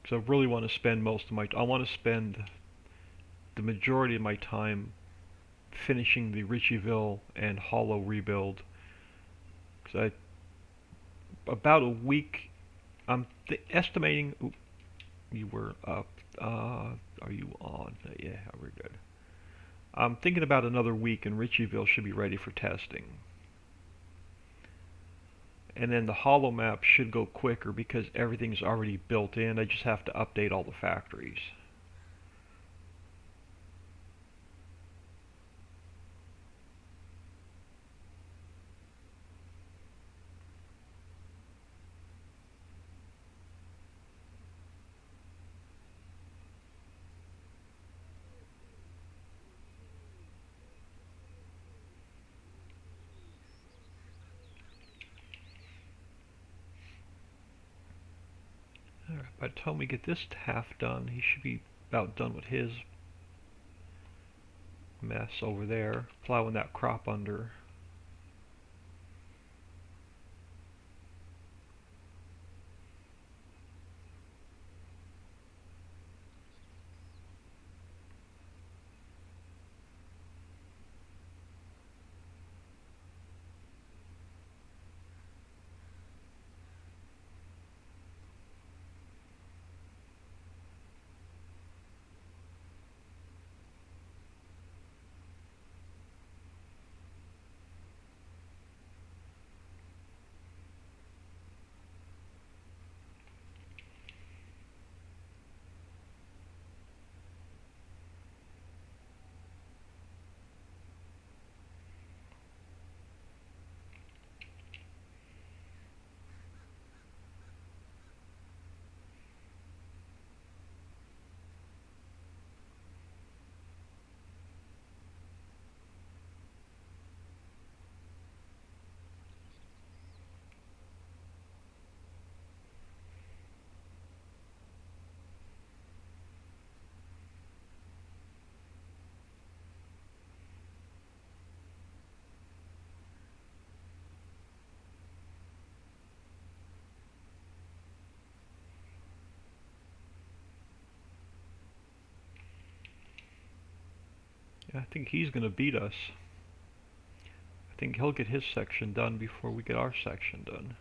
Because I really want to spend most of my. I want to spend the majority of my time finishing the Ritchieville and Hollow rebuild. Because about a week. I'm estimating. Ooh, you were up. Are you on? Yeah, we're good. I'm thinking about another week, and Ritchieville should be ready for testing. And then the Hollow map should go quicker because everything's already built in. I just have to update all the factories. Alright, by the time we get this half done, he should be about done with his mess over there, plowing that crop under. Yeah, I think he's going to beat us. I think he'll get his section done before we get our section done.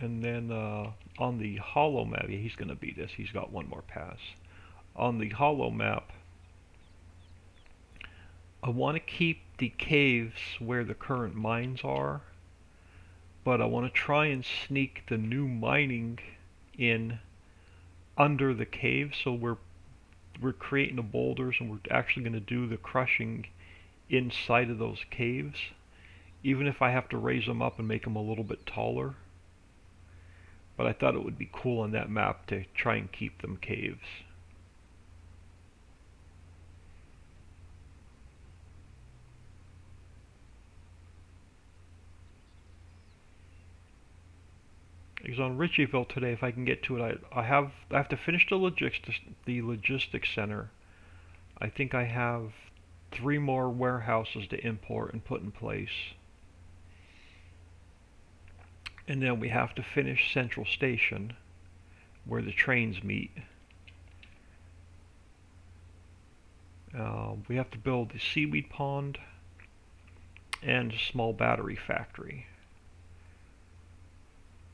And then on the Hollow map, yeah, he's going to beat us. He's got one more pass. On the Hollow map, I want to keep the caves where the current mines are, but I want to try and sneak the new mining in under the caves, so we're creating the boulders and we're actually going to do the crushing inside of those caves, even if I have to raise them up and make them a little bit taller. But I thought it would be cool on that map to try and keep them caves. Because on Ritchieville today, if I can get to it, I have to finish the logistics center. I think I have 3 more warehouses to import and put in place, and then we have to finish Central Station, where the trains meet. We have to build the seaweed pond and a small battery factory.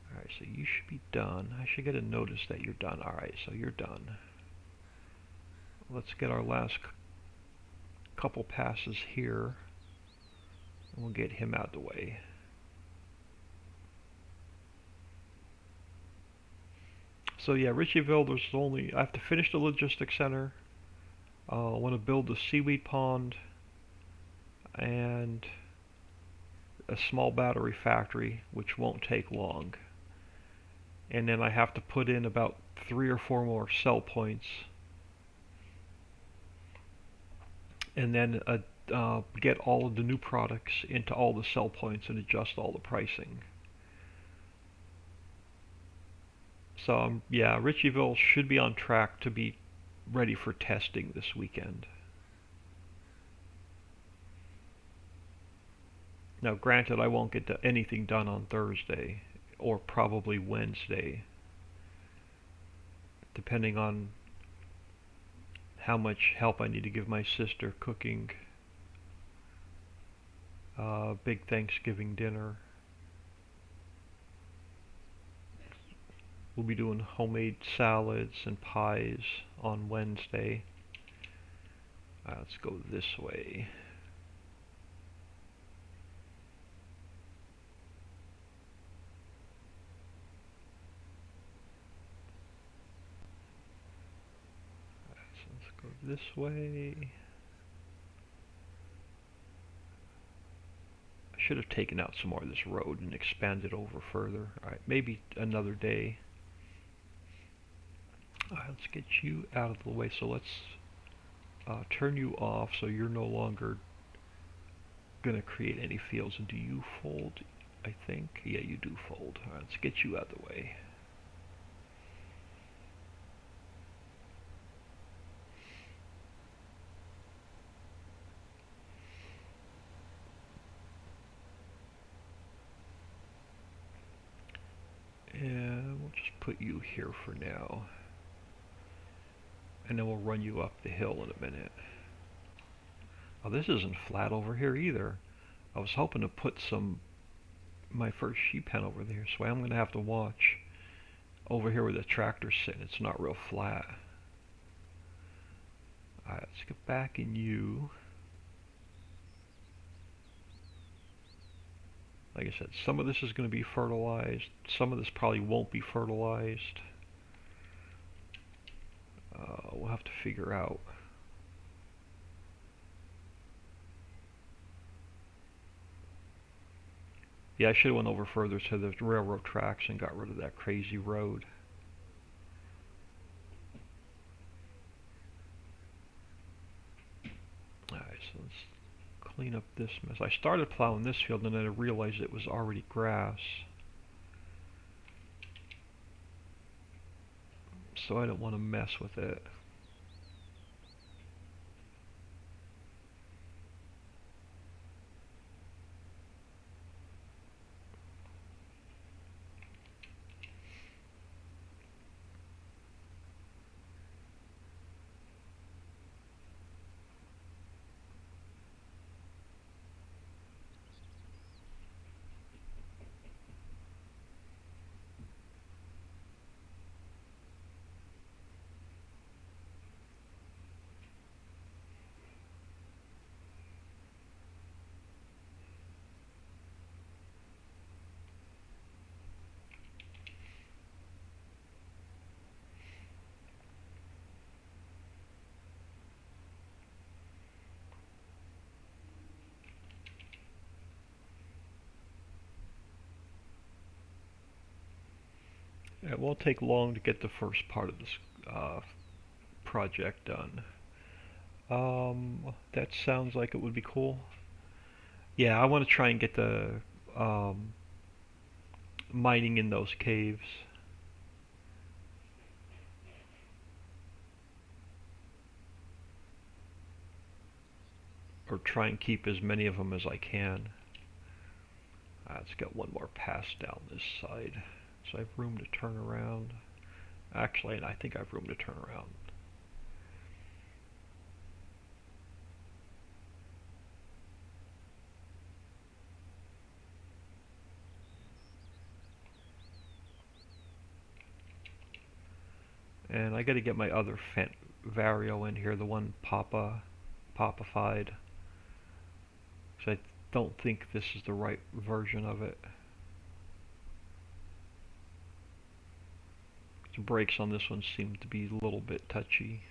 Alright, so you should be done. I should get a notice that you're done. Alright, so you're done. Let's get our last couple passes here, and we'll get him out of the way. So yeah, Ritchieville, I have to finish the logistics center. I want to build the seaweed pond and a small battery factory, which won't take long. And then I have to put in about 3 or 4 more sell points, and then get all of the new products into all the sell points and adjust all the pricing. So yeah, Ritchieville should be on track to be ready for testing this weekend. Now granted, I won't get anything done on Thursday, or probably Wednesday, depending on how much help I need to give my sister cooking big Thanksgiving dinner. We'll be doing homemade salads and pies on Wednesday. Let's go this way. So let's go this way. I should have taken out some more of this road and expanded over further. Alright, maybe another day. Let's get you out of the way. So let's turn you off so you're no longer going to create any fields. And do you fold? I think. Yeah, you do fold. Alright, let's get you out of the way. And we'll just put you here for now. And then we'll run you up the hill in a minute. Oh, this isn't flat over here either. I was hoping to put my first sheep pen over there, so I'm going to have to watch over here where the tractor's sitting. It's not real flat. Alright, let's get back in you. Like I said, some of this is going to be fertilized. Some of this probably won't be fertilized. We'll have to figure out. Yeah, I should have went over further to the railroad tracks and got rid of that crazy road. Alright, so let's clean up this mess. I started plowing this field and then I realized it was already grass. So I don't want to mess with it. It won't take long to get the first part of this project done. That sounds like it would be cool. Yeah, I want to try and get um, mining in those caves. Or try and keep as many of them as I can. Let's get one more pass down this side. So I have room to turn around. Actually, I think I have room to turn around. And I gotta get my other Vario in here, the one Papified. So I don't think this is the right version of it. The brakes on this one seem to be a little bit touchy.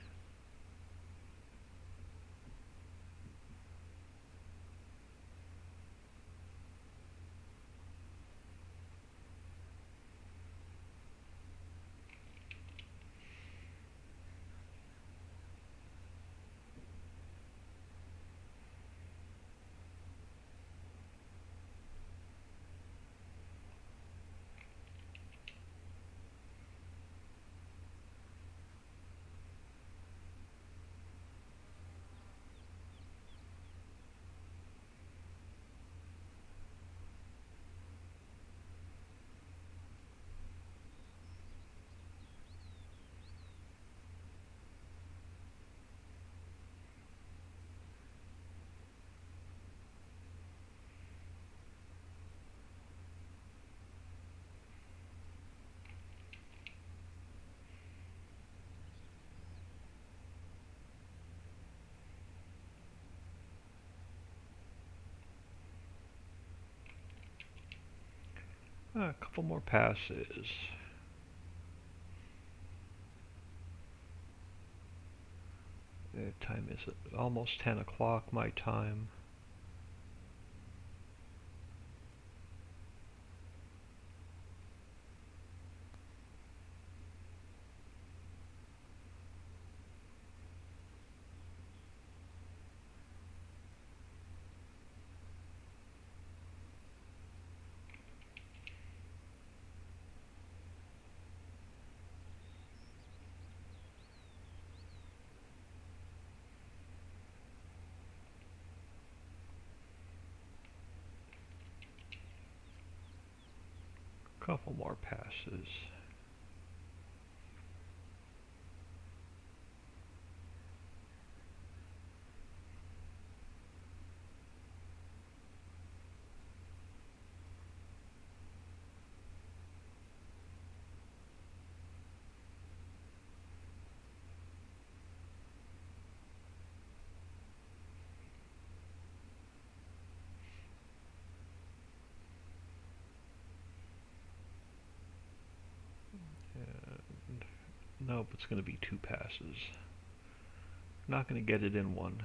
A couple more passes. The time is almost 10 o'clock my time. Couple more passes. And nope, it's going to be 2 passes. Not going to get it in one.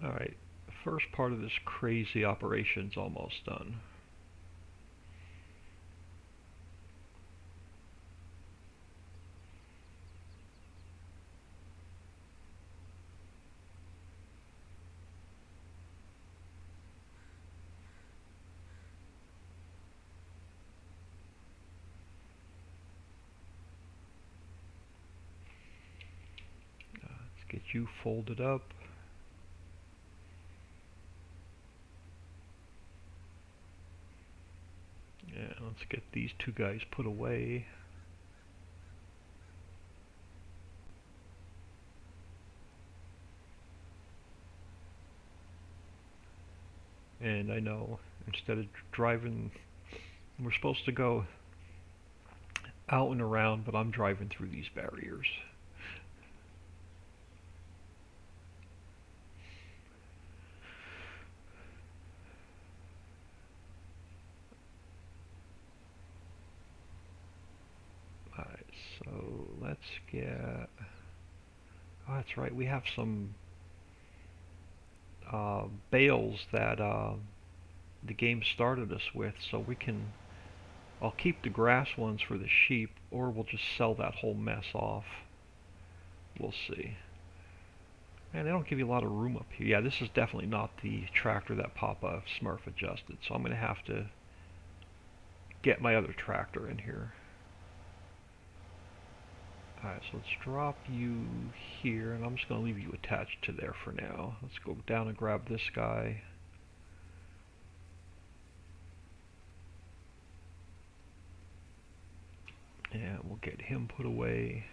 Alright, the first part of this crazy operation's almost done. Let's get you folded up. Yeah, let's get these 2 guys put away. And I know, instead of driving, we're supposed to go out and around, but I'm driving through these barriers. let's get... Oh, that's right, we have some bales that the game started us with, so we can... I'll keep the grass ones for the sheep, or we'll just sell that whole mess off. We'll see. Man, they don't give you a lot of room up here. Yeah, this is definitely not the tractor that Papa Smurf adjusted, so I'm going to have to get my other tractor in here. Alright, so let's drop you here, and I'm just going to leave you attached to there for now. Let's go down and grab this guy. And we'll get him put away.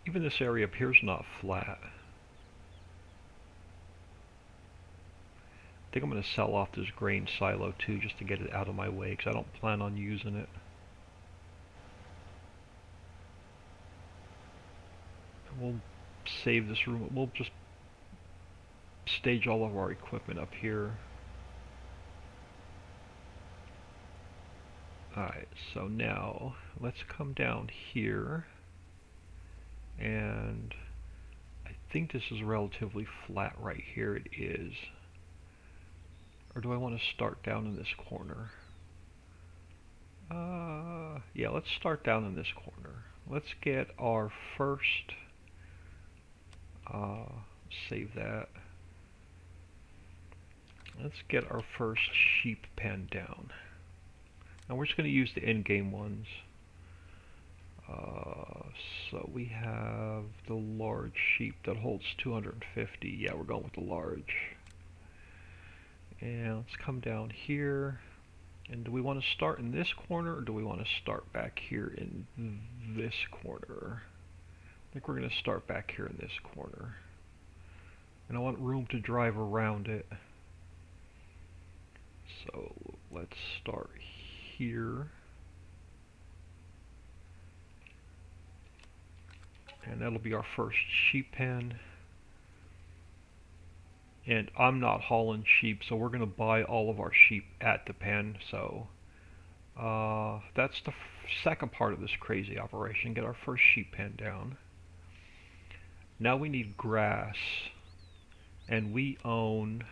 Even this area up here is not flat. I think I'm going to sell off this grain silo too, just to get it out of my way, because I don't plan on using it. We'll save this room. We'll just stage all of our equipment up here. Alright, so now let's come down here, and I think this is relatively flat right here. It is. Or do I want to start down in this corner? Yeah, let's start down in this corner. Let's get our first, save that. Let's get our first sheep pen down. Now we're just going to use the in-game ones. So we have the large sheep that holds 250. Yeah, we're going with the large. And let's come down here. And do we want to start in this corner, or do we want to start back here in this corner? I think we're going to start back here in this corner. And I want room to drive around it. So let's start here. And that'll be our first sheep pen. And I'm not hauling sheep, so we're going to buy all of our sheep at the pen. So that's the second part of this crazy operation. Get our first sheep pen down. Now we need grass. And we own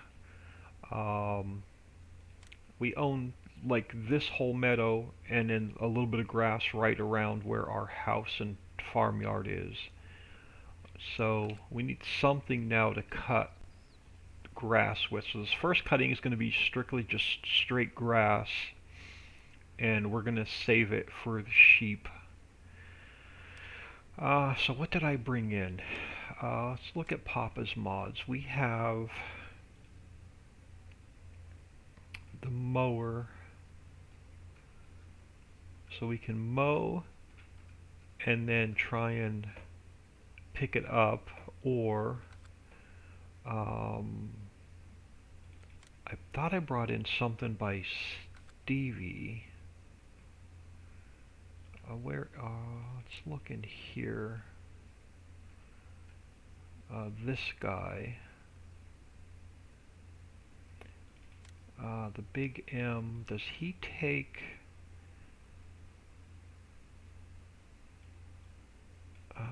like this whole meadow, and then a little bit of grass right around where our house and farmyard is. So we need something now to cut grass with. So this first cutting is going to be strictly just straight grass, and we're going to save it for the sheep. So what did I bring in? Let's look at Papa's mods. We have the mower, so we can mow and then try and pick it up, or I thought I brought in something by Stevie. Let's look in here. This guy. The Big M, does he take...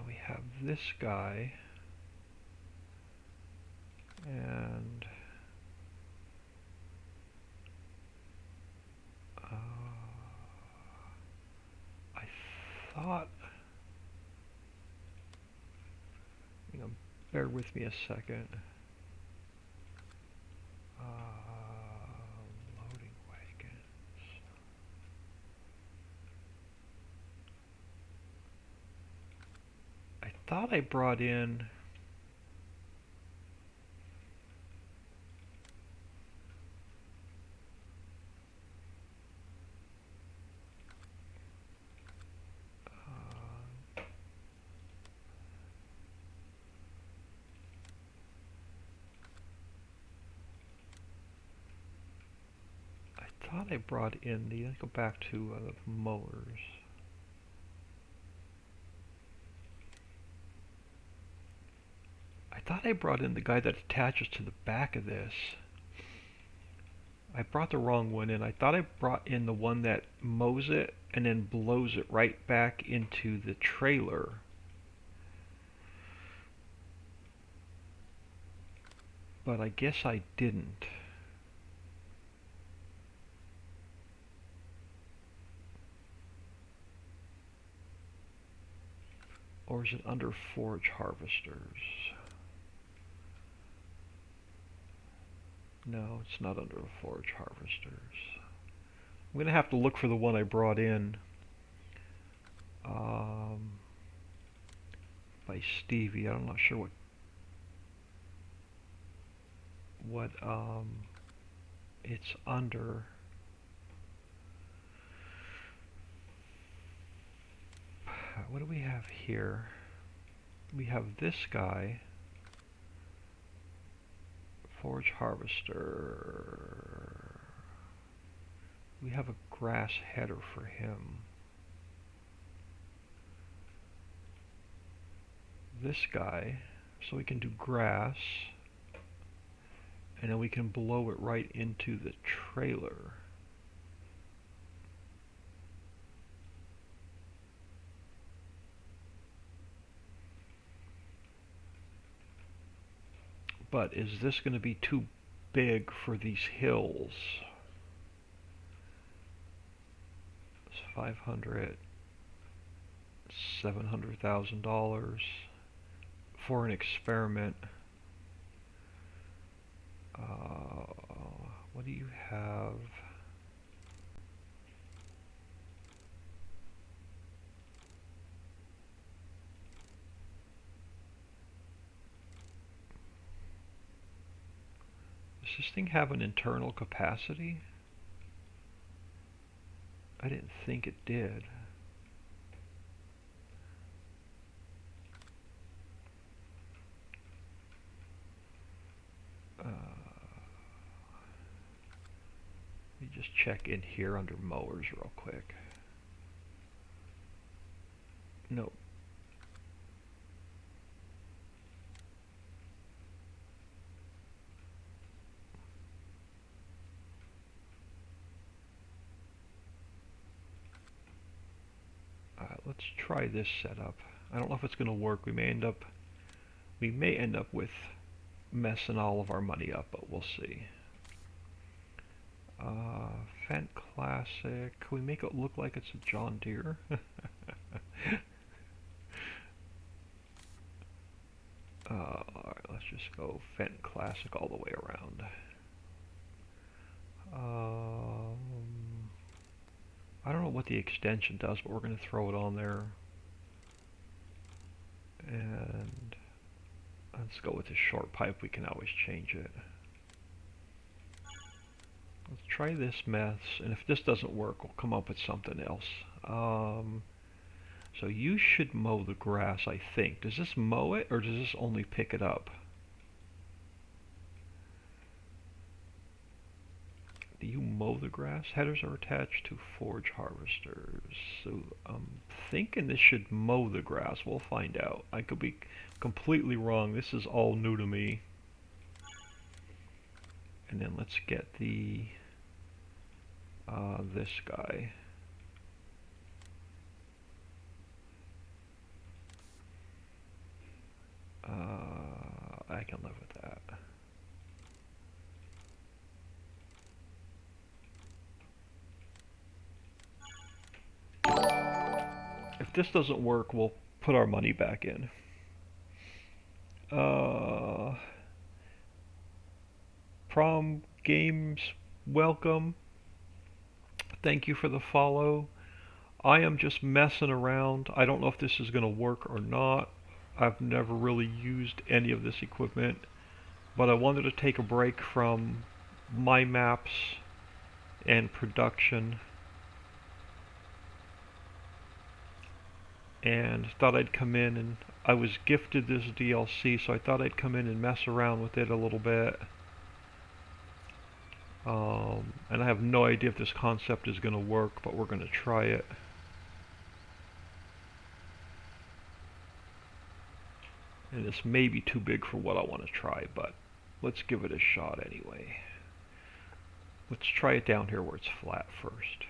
we have this guy, and I thought, bear with me a second. Loading wagons. I thought I brought in thought I brought in the, let's go back to mowers. I thought I brought in the guy that attaches to the back of this. I brought the wrong one in. I thought I brought in the one that mows it and then blows it right back into the trailer. But I guess I didn't. Or is it under forage harvesters? No, it's not under the forage harvesters. I'm going to have to look for the one I brought in by Stevie. I'm not sure what it's under. What do we have here? We have this guy, forage harvester. We have a grass header for him. This guy, so we can do grass, and then we can blow it right into the trailer. But is this going to be too big for these hills? It's 500, $700,000 for an experiment. What do you have? Does this thing have an internal capacity? I didn't think it did. Let me just check in here under mowers real quick. Nope. Let's try this setup. I don't know if it's going to work. We may end up with messing all of our money up, but we'll see. Fendt Classic. Can we make it look like it's a John Deere? Alright, let's just go Fendt Classic all the way around. I don't know what the extension does, but we're going to throw it on there. And let's go with the short pipe. We can always change it. Let's try this mess, and if this doesn't work, we'll come up with something else. So you should mow the grass, I think. Does this mow it, or does this only pick it up? Do you mow the grass? Headers are attached to forage harvesters. So I'm thinking this should mow the grass. We'll find out. I could be completely wrong. This is all new to me. And then let's get the this guy. I can live with that. If this doesn't work, we'll put our money back in. Prom Games, welcome. Thank you for the follow. I am just messing around. I don't know if this is going to work or not. I've never really used any of this equipment, but I wanted to take a break from my maps and production, and thought I'd come in, and I was gifted this DLC, so I thought I'd come in and mess around with it a little bit. And I have no idea if this concept is going to work, but we're going to try it. And this may be too big for what I want to try, but let's give it a shot anyway. Let's try it down here where it's flat first.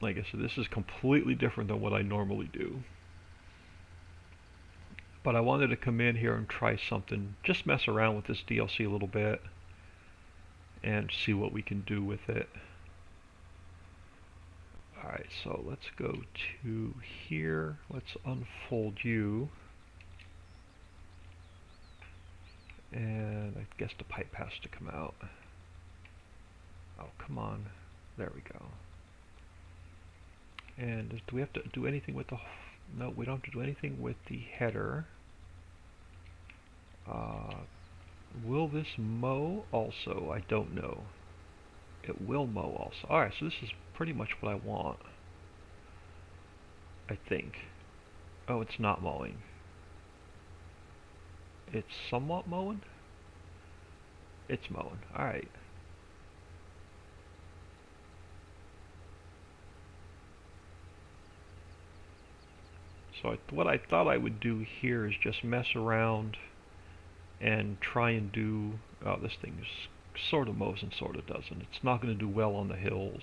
Like I said, this is completely different than what I normally do. But I wanted to come in here and try something, just mess around with this DLC a little bit and see what we can do with it. Alright, so let's go to here. Let's unfold you. And I guess the pipe has to come out. Oh, come on. There we go. And do we have to do anything with the... No, we don't have to do anything with the header. Will this mow also? I don't know. It will mow also. Alright, so this is pretty much what I want. I think. Oh, it's not mowing. It's somewhat mowing? It's mowing. Alright. So what I thought I would do here is just mess around and try and do... Oh, this thing is sort of mows and sort of doesn't. It's not going to do well on the hills.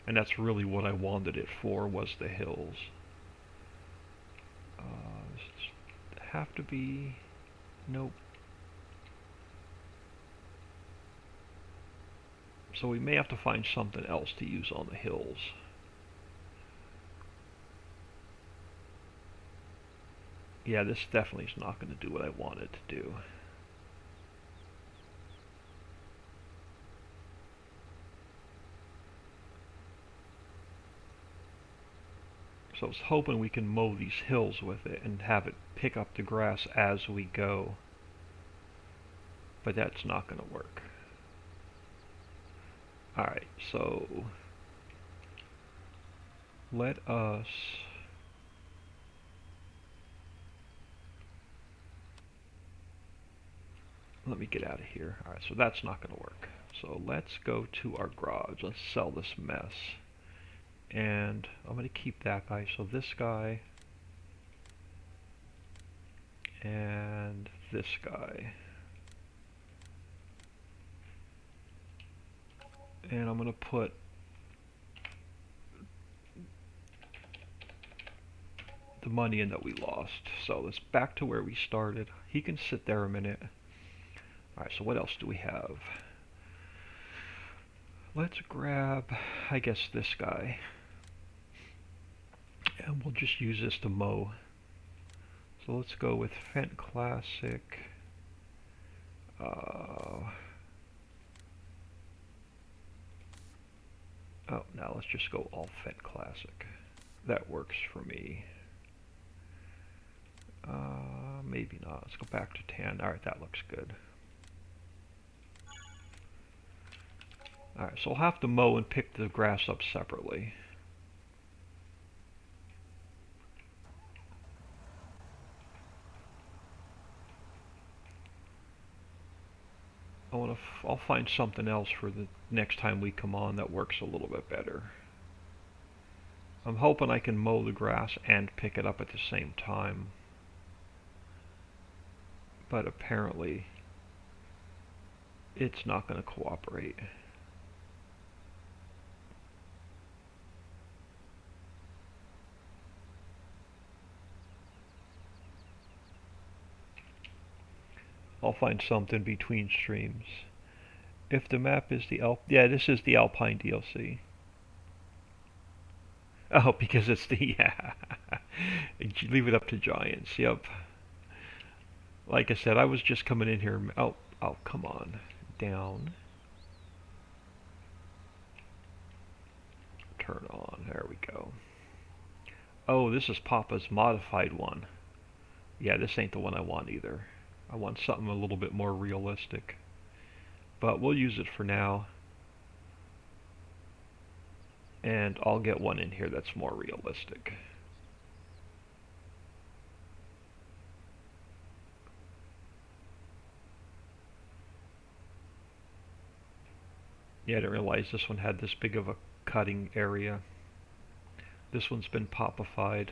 And that's really what I wanted it for, was the hills. Does it have to be... Nope. So we may have to find something else to use on the hills. Yeah, this definitely is not going to do what I want it to do. So I was hoping we can mow these hills with it and have it pick up the grass as we go. But that's not going to work. Alright, so let us... Let me get out of here. Alright, so that's not going to work. So let's go to our garage. Let's sell this mess. And I'm going to keep that guy. So this guy. And this guy. And I'm going to put the money in that we lost. So let's back to where we started. He can sit there a minute. Alright, so what else do we have? Let's grab, I guess, this guy. And we'll just use this to mow. So let's go with Fendt Classic. Oh, now let's just go all Fendt Classic. That works for me. Maybe not. Let's go back to tan. Alright, that looks good. Alright, so I'll have to mow and pick the grass up separately. I'll find something else for the next time we come on that works a little bit better. I'm hoping I can mow the grass and pick it up at the same time. But apparently it's not going to cooperate. I'll find something between streams. If the map is the yeah, this is the Alpine DLC. Oh, because it's the, yeah. Leave it up to giants, yep. Like I said, I was just coming in here, oh, come on. Down. Turn on, there we go. Oh, this is Papa's modified one. Yeah, this ain't the one I want either. I want something a little bit more realistic. But we'll use it for now. And I'll get one in here that's more realistic. Yeah, I didn't realize this one had this big of a cutting area. This one's been popified.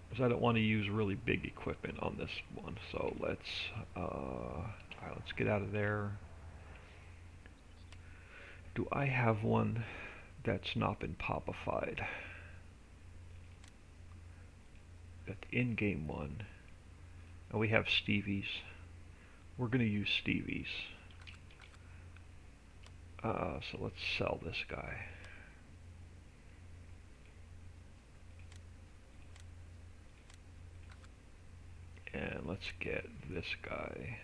Because I don't want to use really big equipment on this one. So let's get out of there. Do I have one that's not been popified? That in-game one. And we have Stevie's. We're going to use Stevie's. So let's sell this guy. And let's get this guy.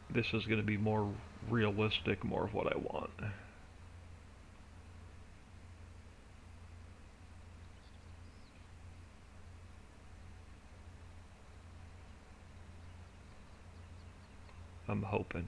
This is going to be more realistic, more of what I want. I'm hoping.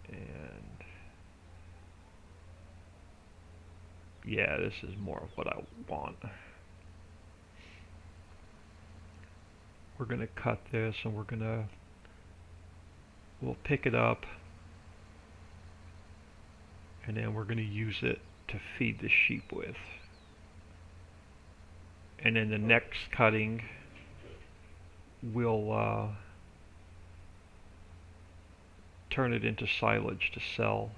And yeah, this is more of what I want. We're going to cut this and we'll pick it up and then we're going to use it to feed the sheep with. And then the next cutting we'll turn it into silage to sell.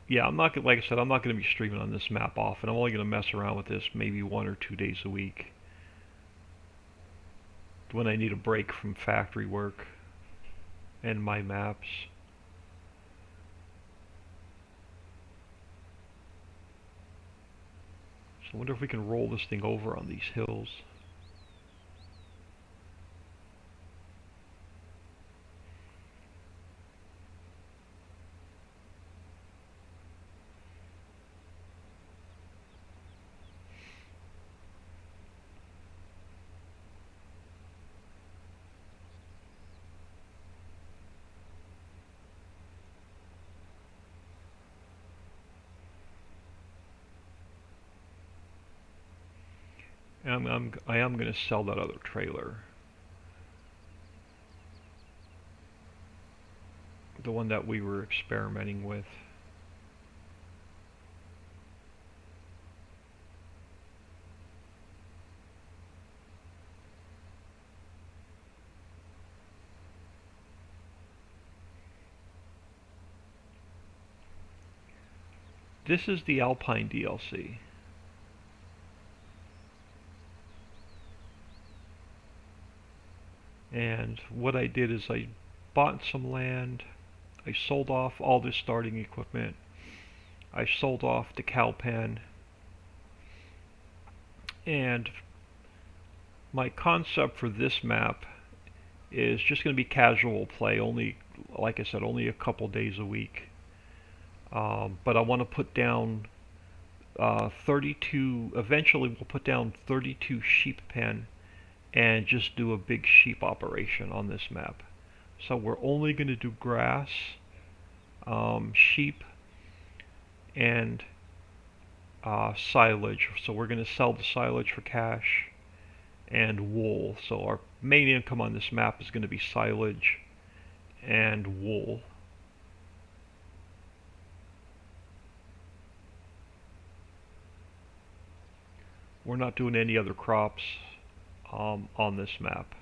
Yeah, I'm not like I said, I'm not going to be streaming on this map often. I'm only going to mess around with this maybe 1 or 2 days a week when I need a break from factory work and my maps. So I wonder if we can roll this thing over on these hills. And I am going to sell that other trailer. The one that we were experimenting with. This is the Alpine DLC. And what I did is I bought some land, I sold off all the starting equipment, I sold off the cow pen, and my concept for this map is just going to be casual play, only, like I said, only a couple days a week. But I want to put down 32, eventually we'll put down 32 sheep pen and just do a big sheep operation on this map. So we're only going to do grass, sheep, and silage. So we're going to sell the silage for cash and wool. So our main income on this map is going to be silage and wool. We're not doing any other crops on this map.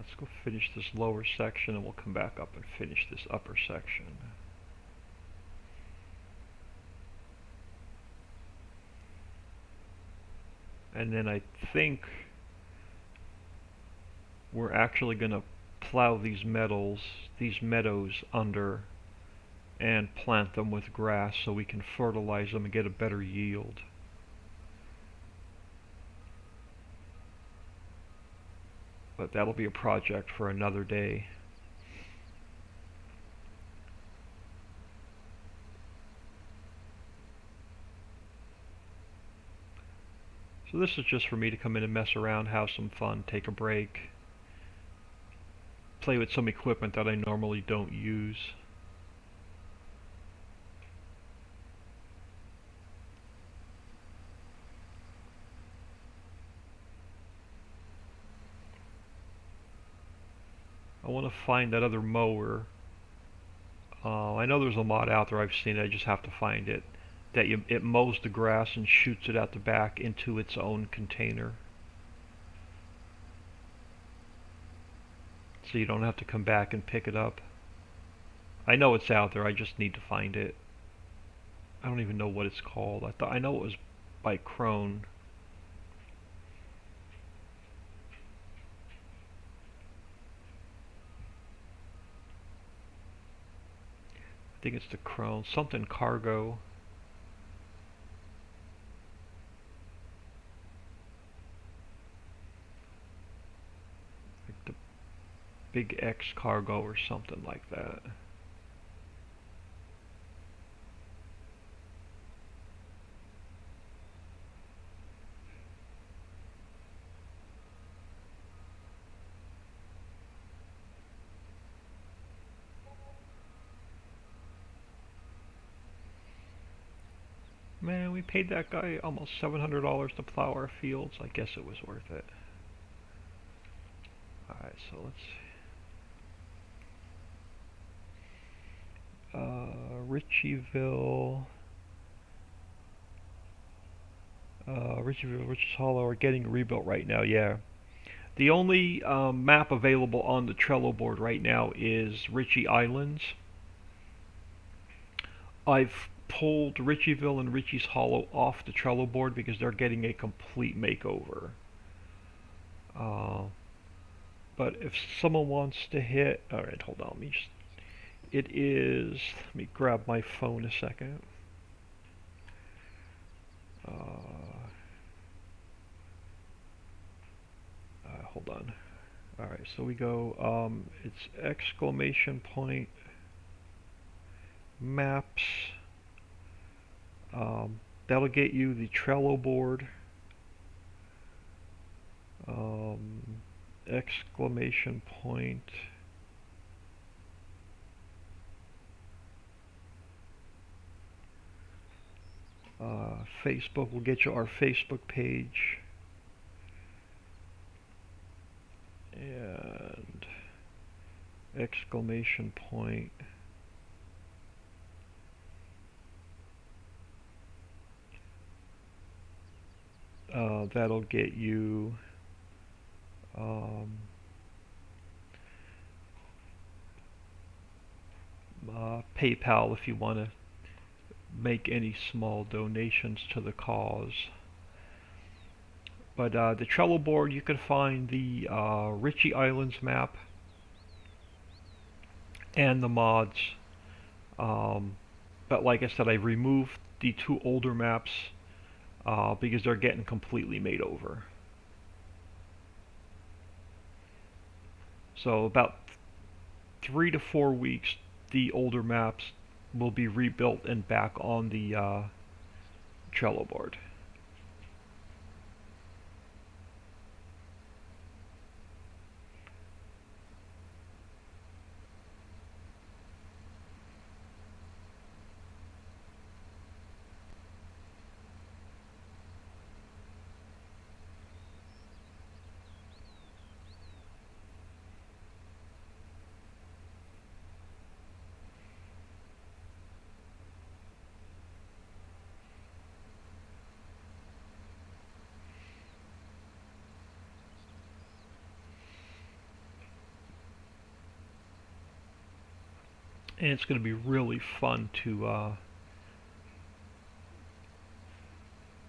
Let's go finish this lower section and we'll come back up and finish this upper section. And then I think we're actually going to plow these meadows under and plant them with grass so we can fertilize them and get a better yield. But that'll be a project for another day. So this is just for me to come in and mess around, have some fun, take a break, play with some equipment that I normally don't use. I want to find that other mower. I know there's a mod out there, I've seen it, I just have to find it. It mows the grass and shoots it out the back into its own container. So you don't have to come back and pick it up. I know it's out there, I just need to find it. I don't even know what it's called. I know it was by Krone. I think it's the Krone, something cargo. Like the Big X cargo or something like that. Man, we paid that guy almost $700 to plow our fields. I guess it was worth it. Alright, so let's... Ritchieville... Richie's Hollow are getting rebuilt right now, yeah. The only map available on the Trello board right now is Ritchie Islands. I've pulled Ritchieville and Ritchie's Hollow off the Trello board because they're getting a complete makeover. But if someone wants to hit... Alright, hold on. It is... Let me grab my phone a second. Hold on. Alright, so we go... it's exclamation point... maps. That'll get you the Trello board. Exclamation point. Facebook will get you our Facebook page. And exclamation point. That'll get you PayPal if you want to make any small donations to the cause. But the Trello board, you can find the Ritchie Islands map and the mods. But like I said, I removed the two older maps because they're getting completely made over. So about 3 to 4 weeks, the older maps will be rebuilt and back on the Trello board. And it's going to be really fun to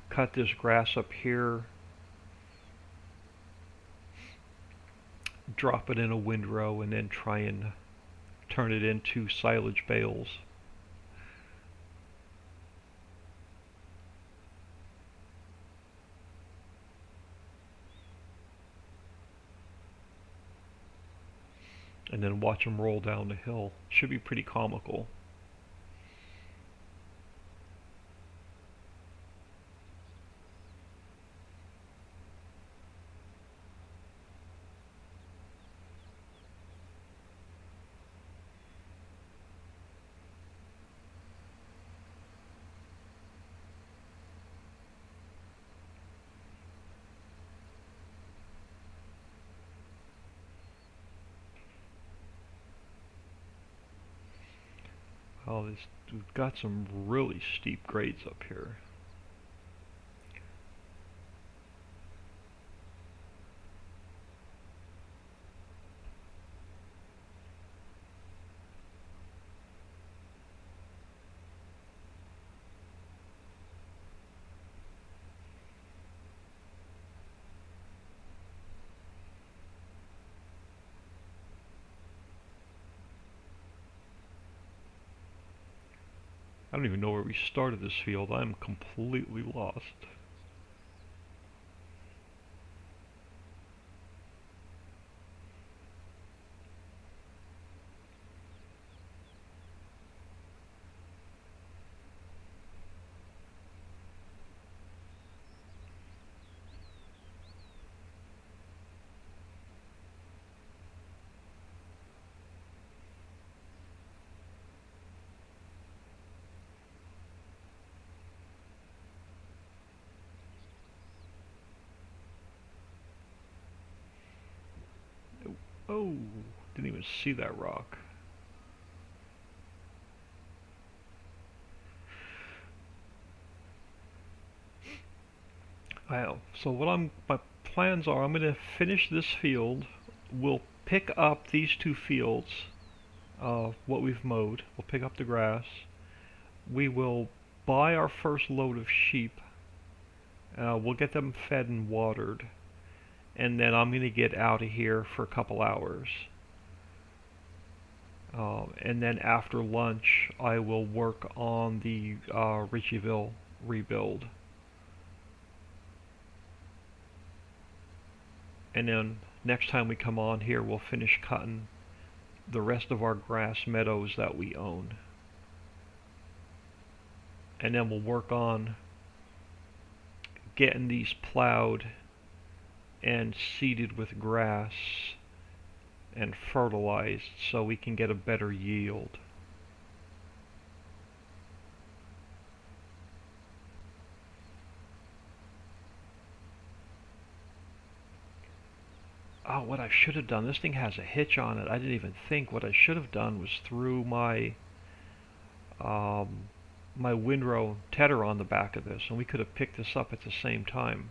cut this grass up here, drop it in a windrow, and then try and turn it into silage bales. And then watch them roll down the hill. Should be pretty comical. Oh, we've got some really steep grades up here. I don't even know where we started this field. I'm completely lost. Oh, didn't even see that rock. Wow. So my plans are, I'm going to finish this field. We'll pick up these two fields, what we've mowed. We'll pick up the grass. We will buy our first load of sheep. We'll get them fed and watered. And then I'm going to get out of here for a couple hours. And then after lunch, I will work on the Ritchieville rebuild. And then next time we come on here, we'll finish cutting the rest of our grass meadows that we own. And then we'll work on getting these plowed and seeded with grass and fertilized so we can get a better yield. Oh, what I should have done, this thing has a hitch on it. I didn't even think. What I should have done was threw my my windrow tedder on the back of this, and we could have picked this up at the same time.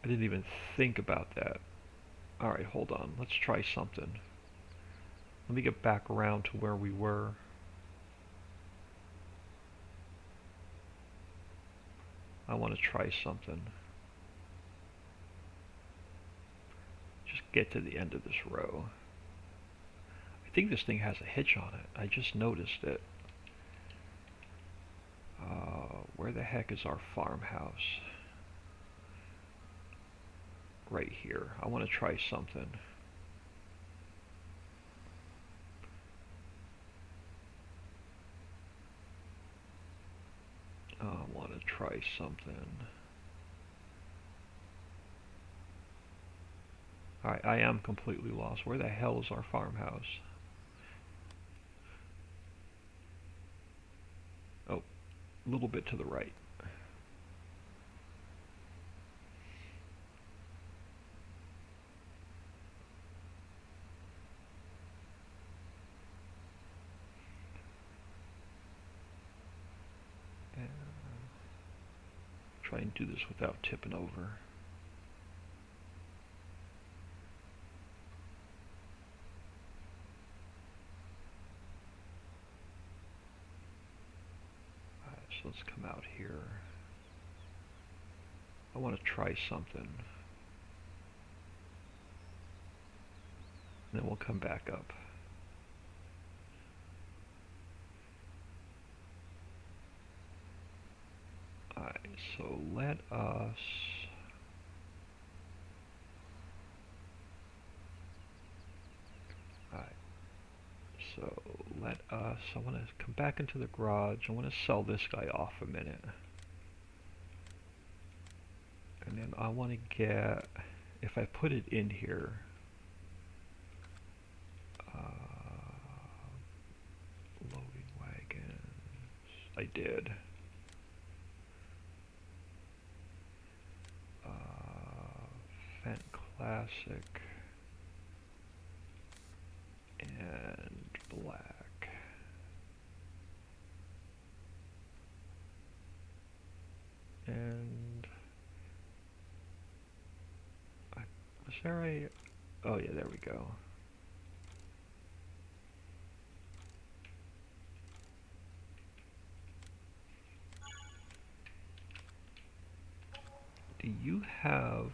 I didn't even think about that. Alright, hold on. Let's try something. Let me get back around to where we were. I want to try something. Just get to the end of this row. I think this thing has a hitch on it. I just noticed it. Where the heck is our farmhouse? Right here. I want to try something. I want to try something. Alright, I am completely lost. Where the hell is our farmhouse? Oh, a little bit to the right. And try and do this without tipping over. let's come out here. I want to try something. And then we'll come back up. Alright, so let us... Alright, so let us... I want to come back into the garage. I want to sell this guy off a minute. And then I want to get... If I put it in here... loading wagons... I did. Fendt Classic and black. And was there a... Oh yeah, there we go. Do you have...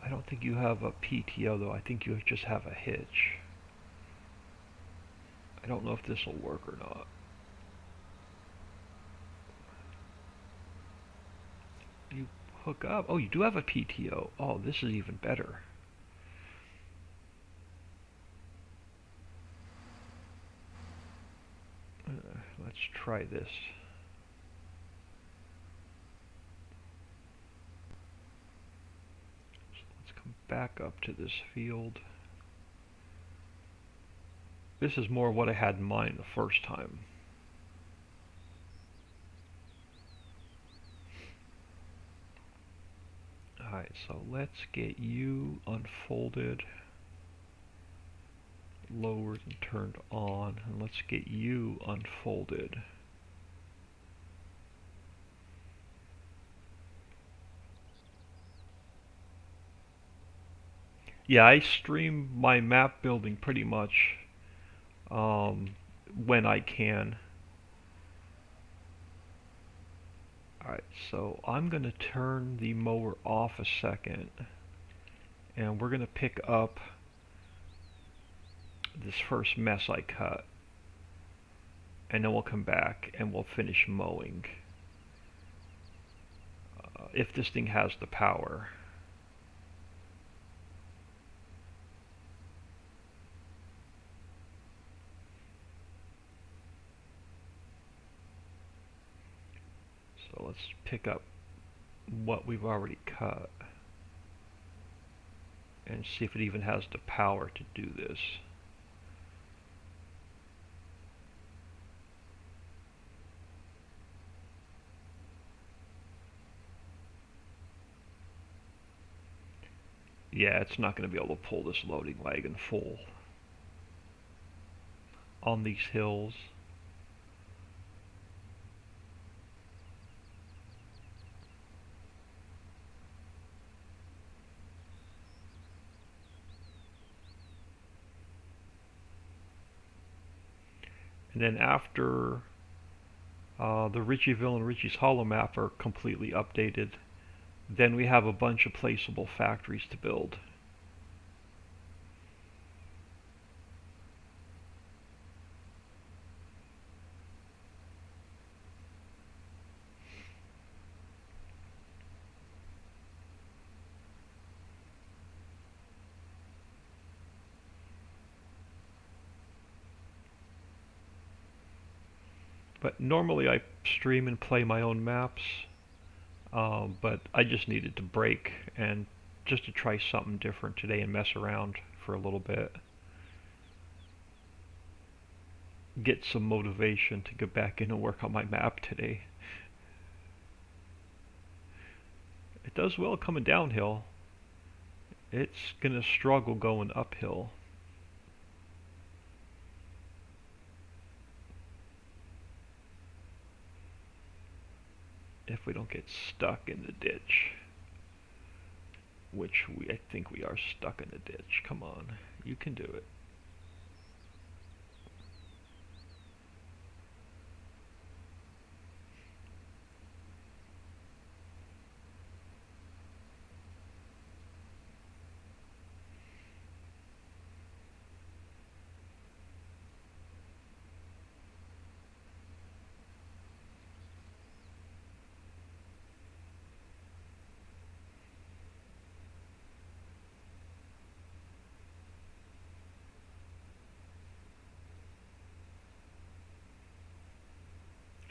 I don't think you have a PTO though. I think you just have a hitch. I don't know if this will work or not. You hook up. Oh, you do have a PTO. Oh, this is even better. Let's try this. Back up to this field. This is more what I had in mind the first time. Alright, so let's get you unfolded, lowered and turned on, and let's get you unfolded. Yeah, I stream my map building pretty much when I can. Alright, so I'm going to turn the mower off a second, and we're going to pick up this first mess I cut, and then we'll come back and we'll finish mowing. If this thing has the power. So let's pick up what we've already cut and see if it even has the power to do this. Yeah, it's not going to be able to pull this loading wagon full on these hills. And then after the Ritchieville and Ritchie's Hollow map are completely updated, then we have a bunch of placeable factories to build. But normally I stream and play my own maps, but I just needed to break and just to try something different today and mess around for a little bit. Get some motivation to get back in and work on my map today. It does well coming downhill. It's gonna struggle going uphill. If we don't get stuck in the ditch, which I think we are stuck in the ditch. Come on, you can do it.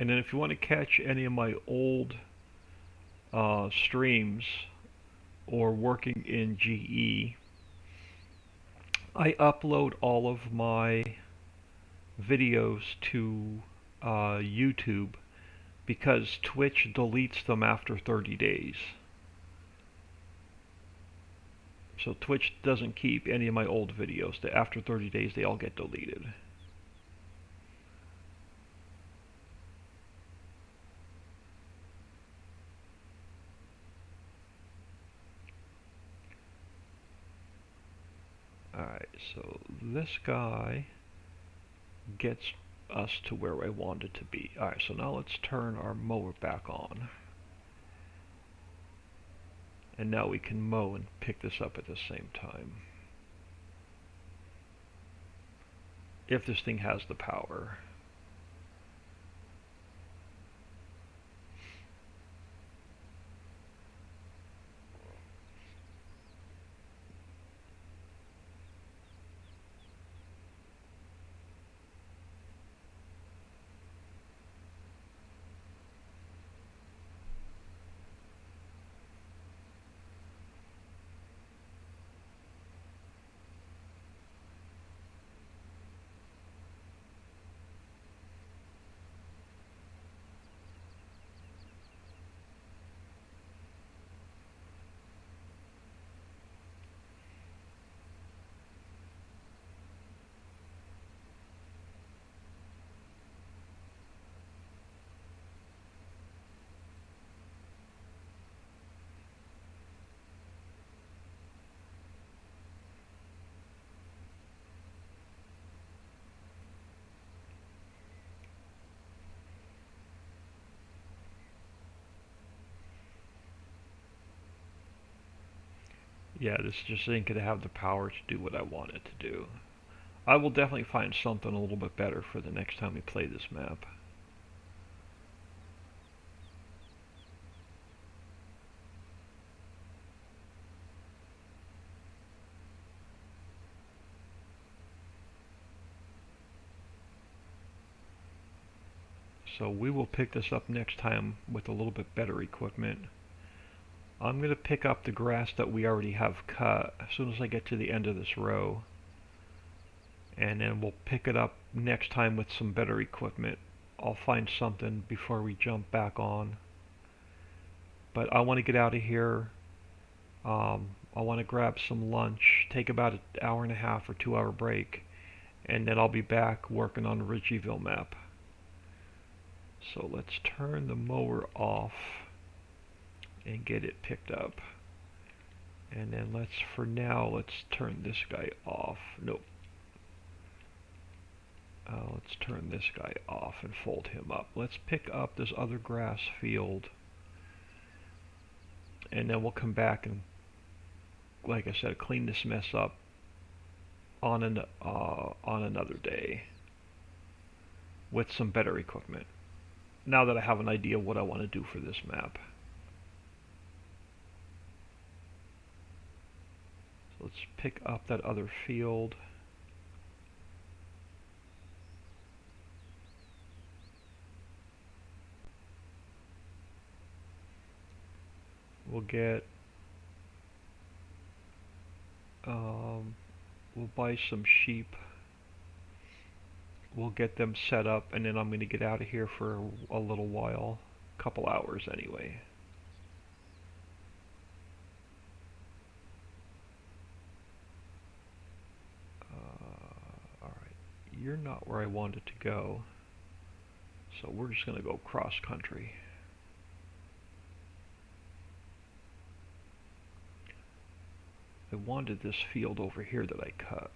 And then if you want to catch any of my old streams or working in GE, I upload all of my videos to YouTube because Twitch deletes them after 30 days. So Twitch doesn't keep any of my old videos. After 30 days, they all get deleted. Alright, so this guy gets us to where I want it to be. Alright, so now let's turn our mower back on. And now we can mow and pick this up at the same time. If this thing has the power. Yeah, this just ain't gonna have the power to do what I want it to do. I will definitely find something a little bit better for the next time we play this map. So we will pick this up next time with a little bit better equipment. I'm going to pick up the grass that we already have cut as soon as I get to the end of this row. And then we'll pick it up next time with some better equipment. I'll find something before we jump back on. But I want to get out of here. I want to grab some lunch, take about an hour and a half or 2 hour break, and then I'll be back working on the Ritchieville map. So let's turn the mower off and get it picked up. And then for now, let's turn this guy off. Nope. Let's turn this guy off and fold him up. Let's pick up this other grass field. And then we'll come back and, like I said, clean this mess up on another day with some better equipment. Now that I have an idea what I want to do for this map. So let's pick up that other field. We'll get we'll buy some sheep. We'll get them set up, and then I'm going to get out of here for a little while, couple hours anyway. Alright, you're not where I wanted to go, so we're just going to go cross country. I wanted this field over here that I cut.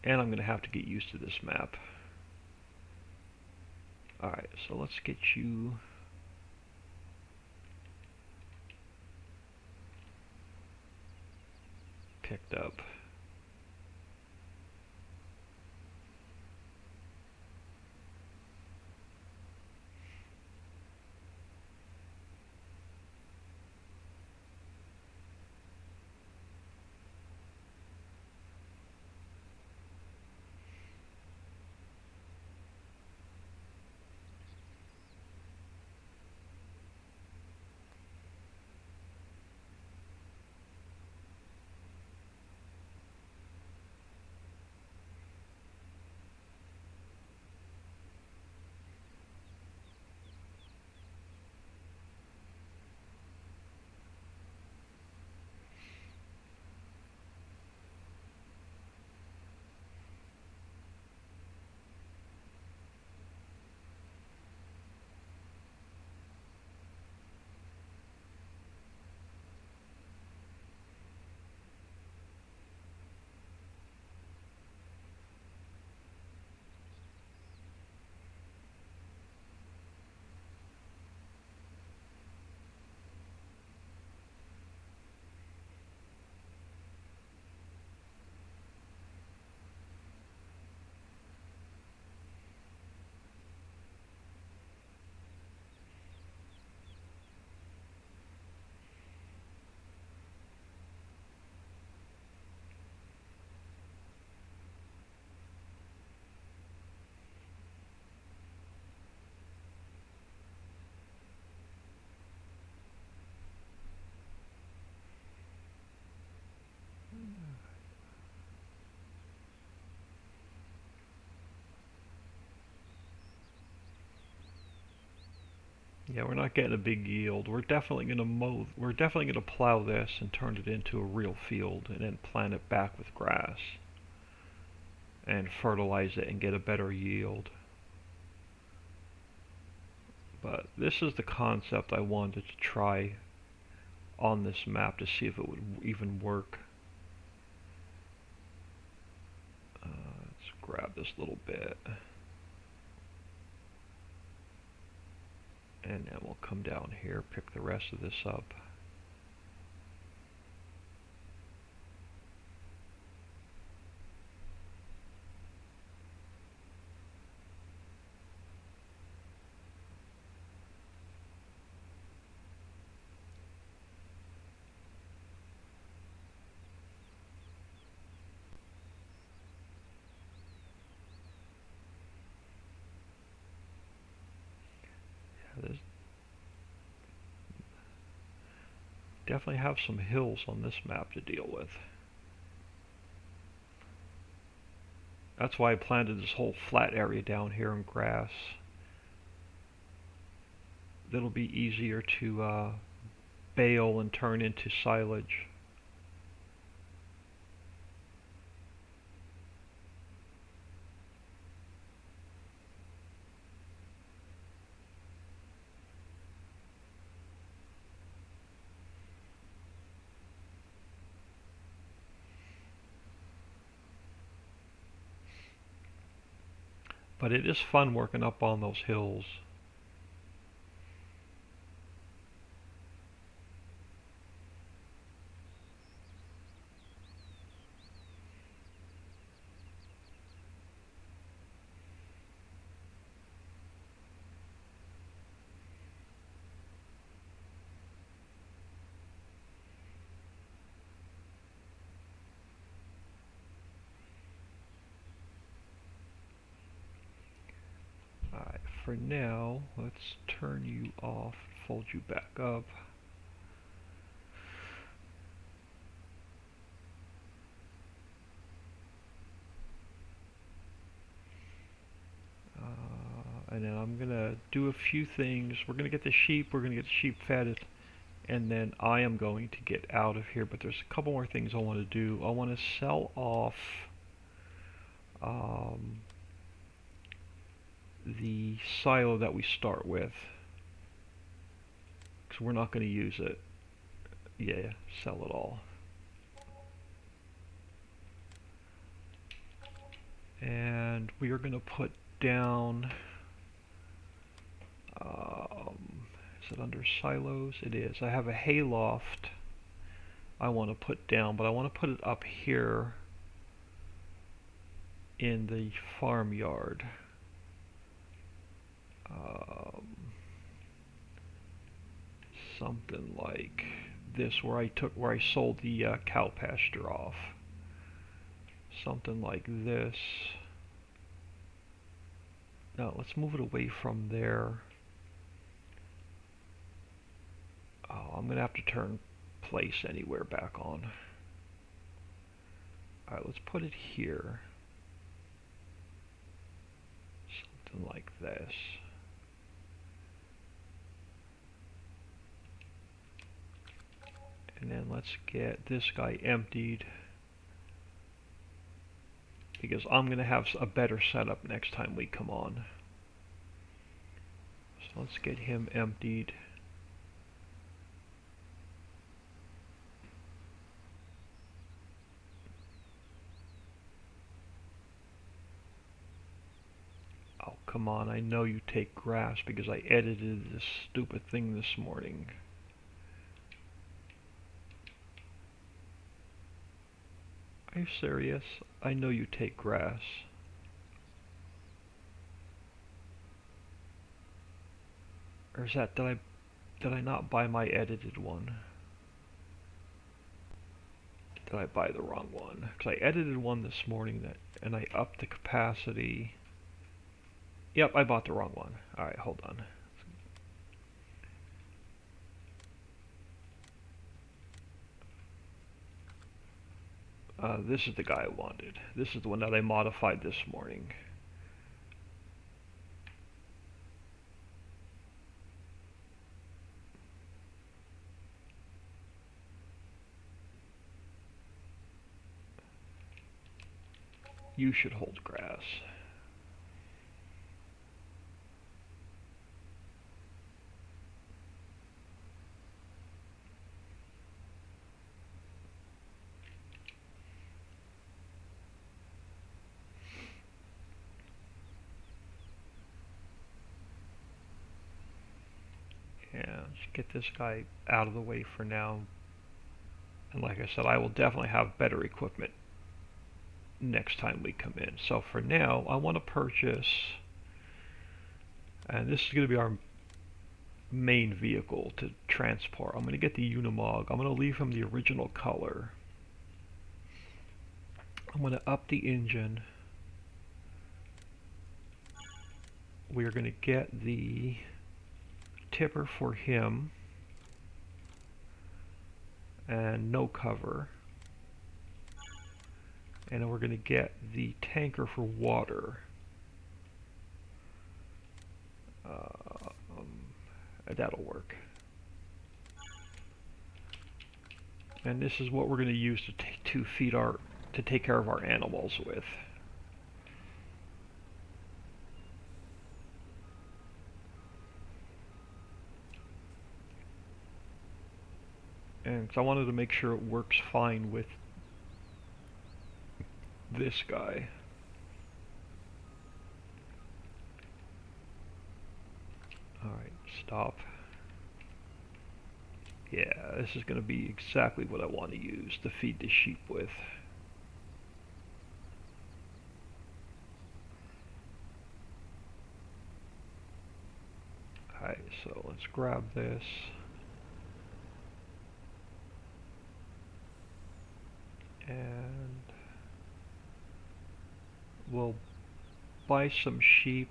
And I'm going to have to get used to this map. Alright, so let's get you picked up. Yeah, we're not getting a big yield. We're definitely gonna plow this and turn it into a real field and then plant it back with grass and fertilize it and get a better yield. But this is the concept I wanted to try on this map to see if it would even work. Let's grab this little bit. And then we'll come down here, pick the rest of this up. Yeah, there's definitely have some hills on this map to deal with. That's why I planted this whole flat area down here in grass. That'll be easier to bale and turn into silage. But it is fun working up on those hills. Alright, for now, let's turn you off, fold you back up. And then I'm gonna do a few things. We're gonna get the sheep fed, and then I am going to get out of here, but there's a couple more things I want to do. I want to sell off the silo that we start with, because we're not going to use it. Yeah, sell it all. And we are going to put down, is it under silos? It is. I have a hayloft I want to put down, but I want to put it up here in the farmyard. Something like this, where I sold the cow pasture off. Something like this. Now let's move it away from there. Oh, I'm gonna have to turn place anywhere back on. Alright, let's put it here. Something like this. And then let's get this guy emptied, because I'm going to have a better setup next time we come on. So let's get him emptied. Oh, come on, I know you take grass because I edited this stupid thing this morning. Are you serious? I know you take grass. Or is that, did I not buy my edited one? Did I buy the wrong one? Because I edited one this morning and I upped the capacity. Yep, I bought the wrong one. Alright, hold on. This is the guy I wanted. This is the one that I modified this morning. You should hold grass. Yeah, let's get this guy out of the way for now. And like I said, I will definitely have better equipment next time we come in. So for now, I want to purchase, and this is going to be our main vehicle to transport. I'm going to get the Unimog. I'm going to leave him the original color. I'm going to up the engine. We are going to get the tipper for him and no cover. And then we're going to get the tanker for water. That'll work. And this is what we're going to use to feed to take care of our animals with. And so I wanted to make sure it works fine with this guy. Alright, stop. Yeah, this is going to be exactly what I want to use to feed the sheep with. Alright, so let's grab this. And we'll buy some sheep.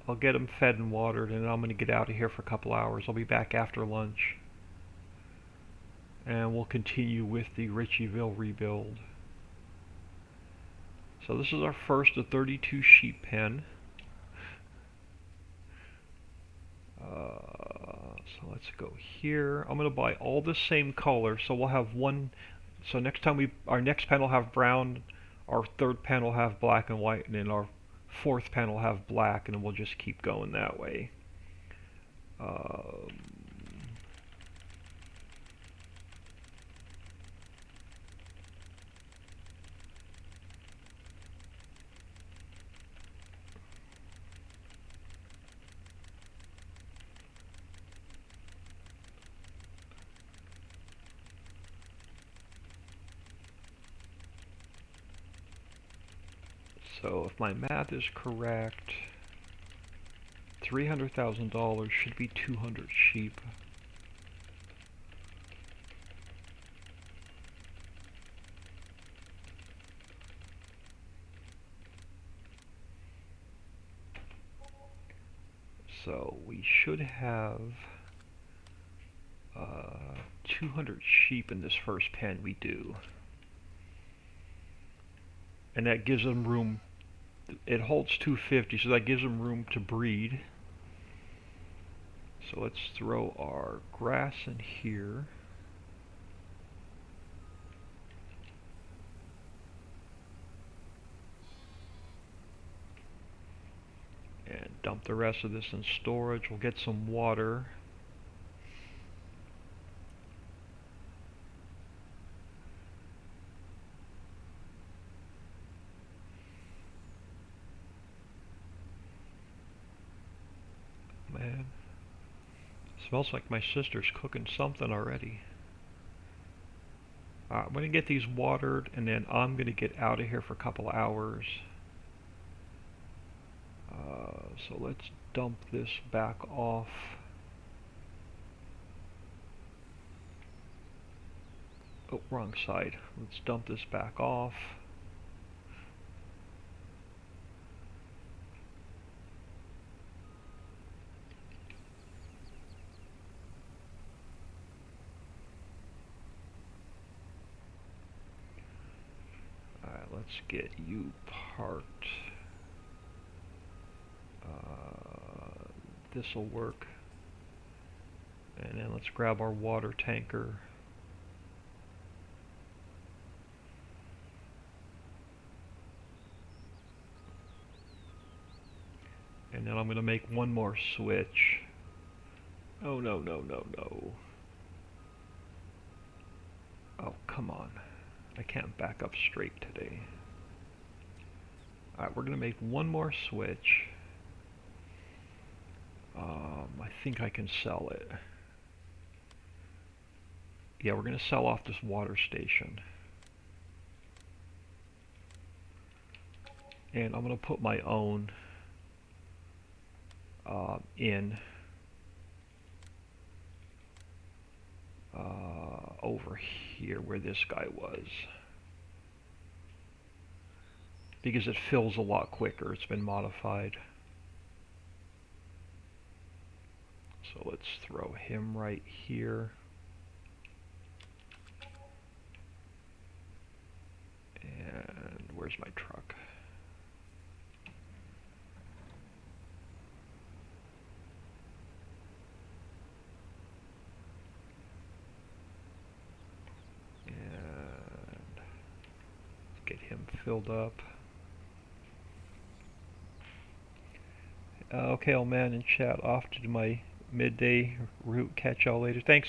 I'll get them fed and watered, and I'm going to get out of here for a couple hours. I'll be back after lunch. And we'll continue with the Ritchieville rebuild. So this is our first of 32 sheep pen. So let's go here. I'm going to buy all the same color, so we'll have one. So next time our next pen will have brown, our third pen will have black and white, and then our fourth pen will have black, and then we'll just keep going that way. So if my math is correct, $300,000 should be 200 sheep. So we should have 200 sheep in this first pen we do. And that gives them room. It holds 250, so that gives them room to breed. So let's throw our grass in here. And dump the rest of this in storage. We'll get some water. Man, smells like my sister's cooking something already. I'm going to get these watered, and then I'm going to get out of here for a couple hours. So let's dump this back off. Oh, wrong side. Let's dump this back off. Alright, let's get you parked. This'll work. And then let's grab our water tanker. And then I'm going to make one more switch. Oh, no, no, no, no. Oh, come on. I can't back up straight today. Alright, we're going to make one more switch. I think I can sell it. Yeah, we're going to sell off this water station. And I'm going to put my own in over here where this guy was. Because it fills a lot quicker. It's been modified. So let's throw him right here. And where's my truck? And get him filled up. Okay, old man in chat, off to do my midday route. Catch y'all later. Thanks.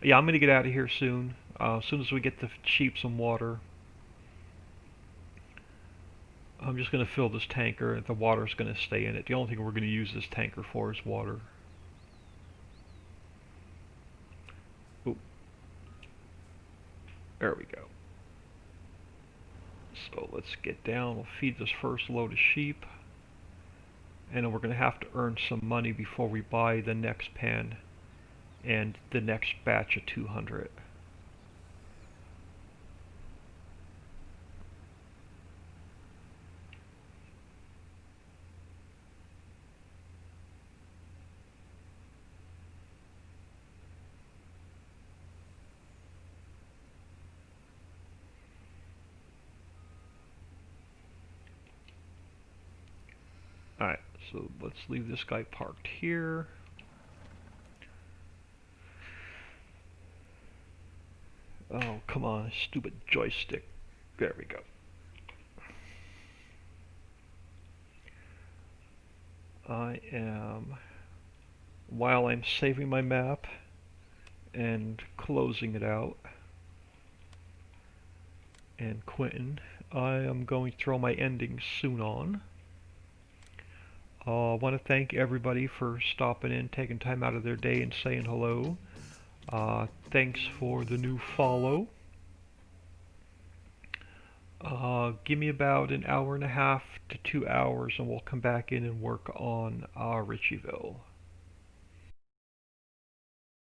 Yeah, I'm gonna get out of here soon. As soon as we get the sheep some water, I'm just gonna fill this tanker. The water's gonna stay in it. The only thing we're gonna use this tanker for is water. Oop. There we go. So let's get down. We'll feed this first load of sheep. And then we're going to have to earn some money before we buy the next pen and the next batch of 200. Alright, so let's leave this guy parked here. Oh, come on, stupid joystick. There we go. While I'm saving my map and closing it out, and Quentin, I am going to throw my ending soon on. I want to thank everybody for stopping in, taking time out of their day and saying hello. Thanks for the new follow. Give me about an hour and a half to 2 hours and we'll come back in and work on Ritchieville.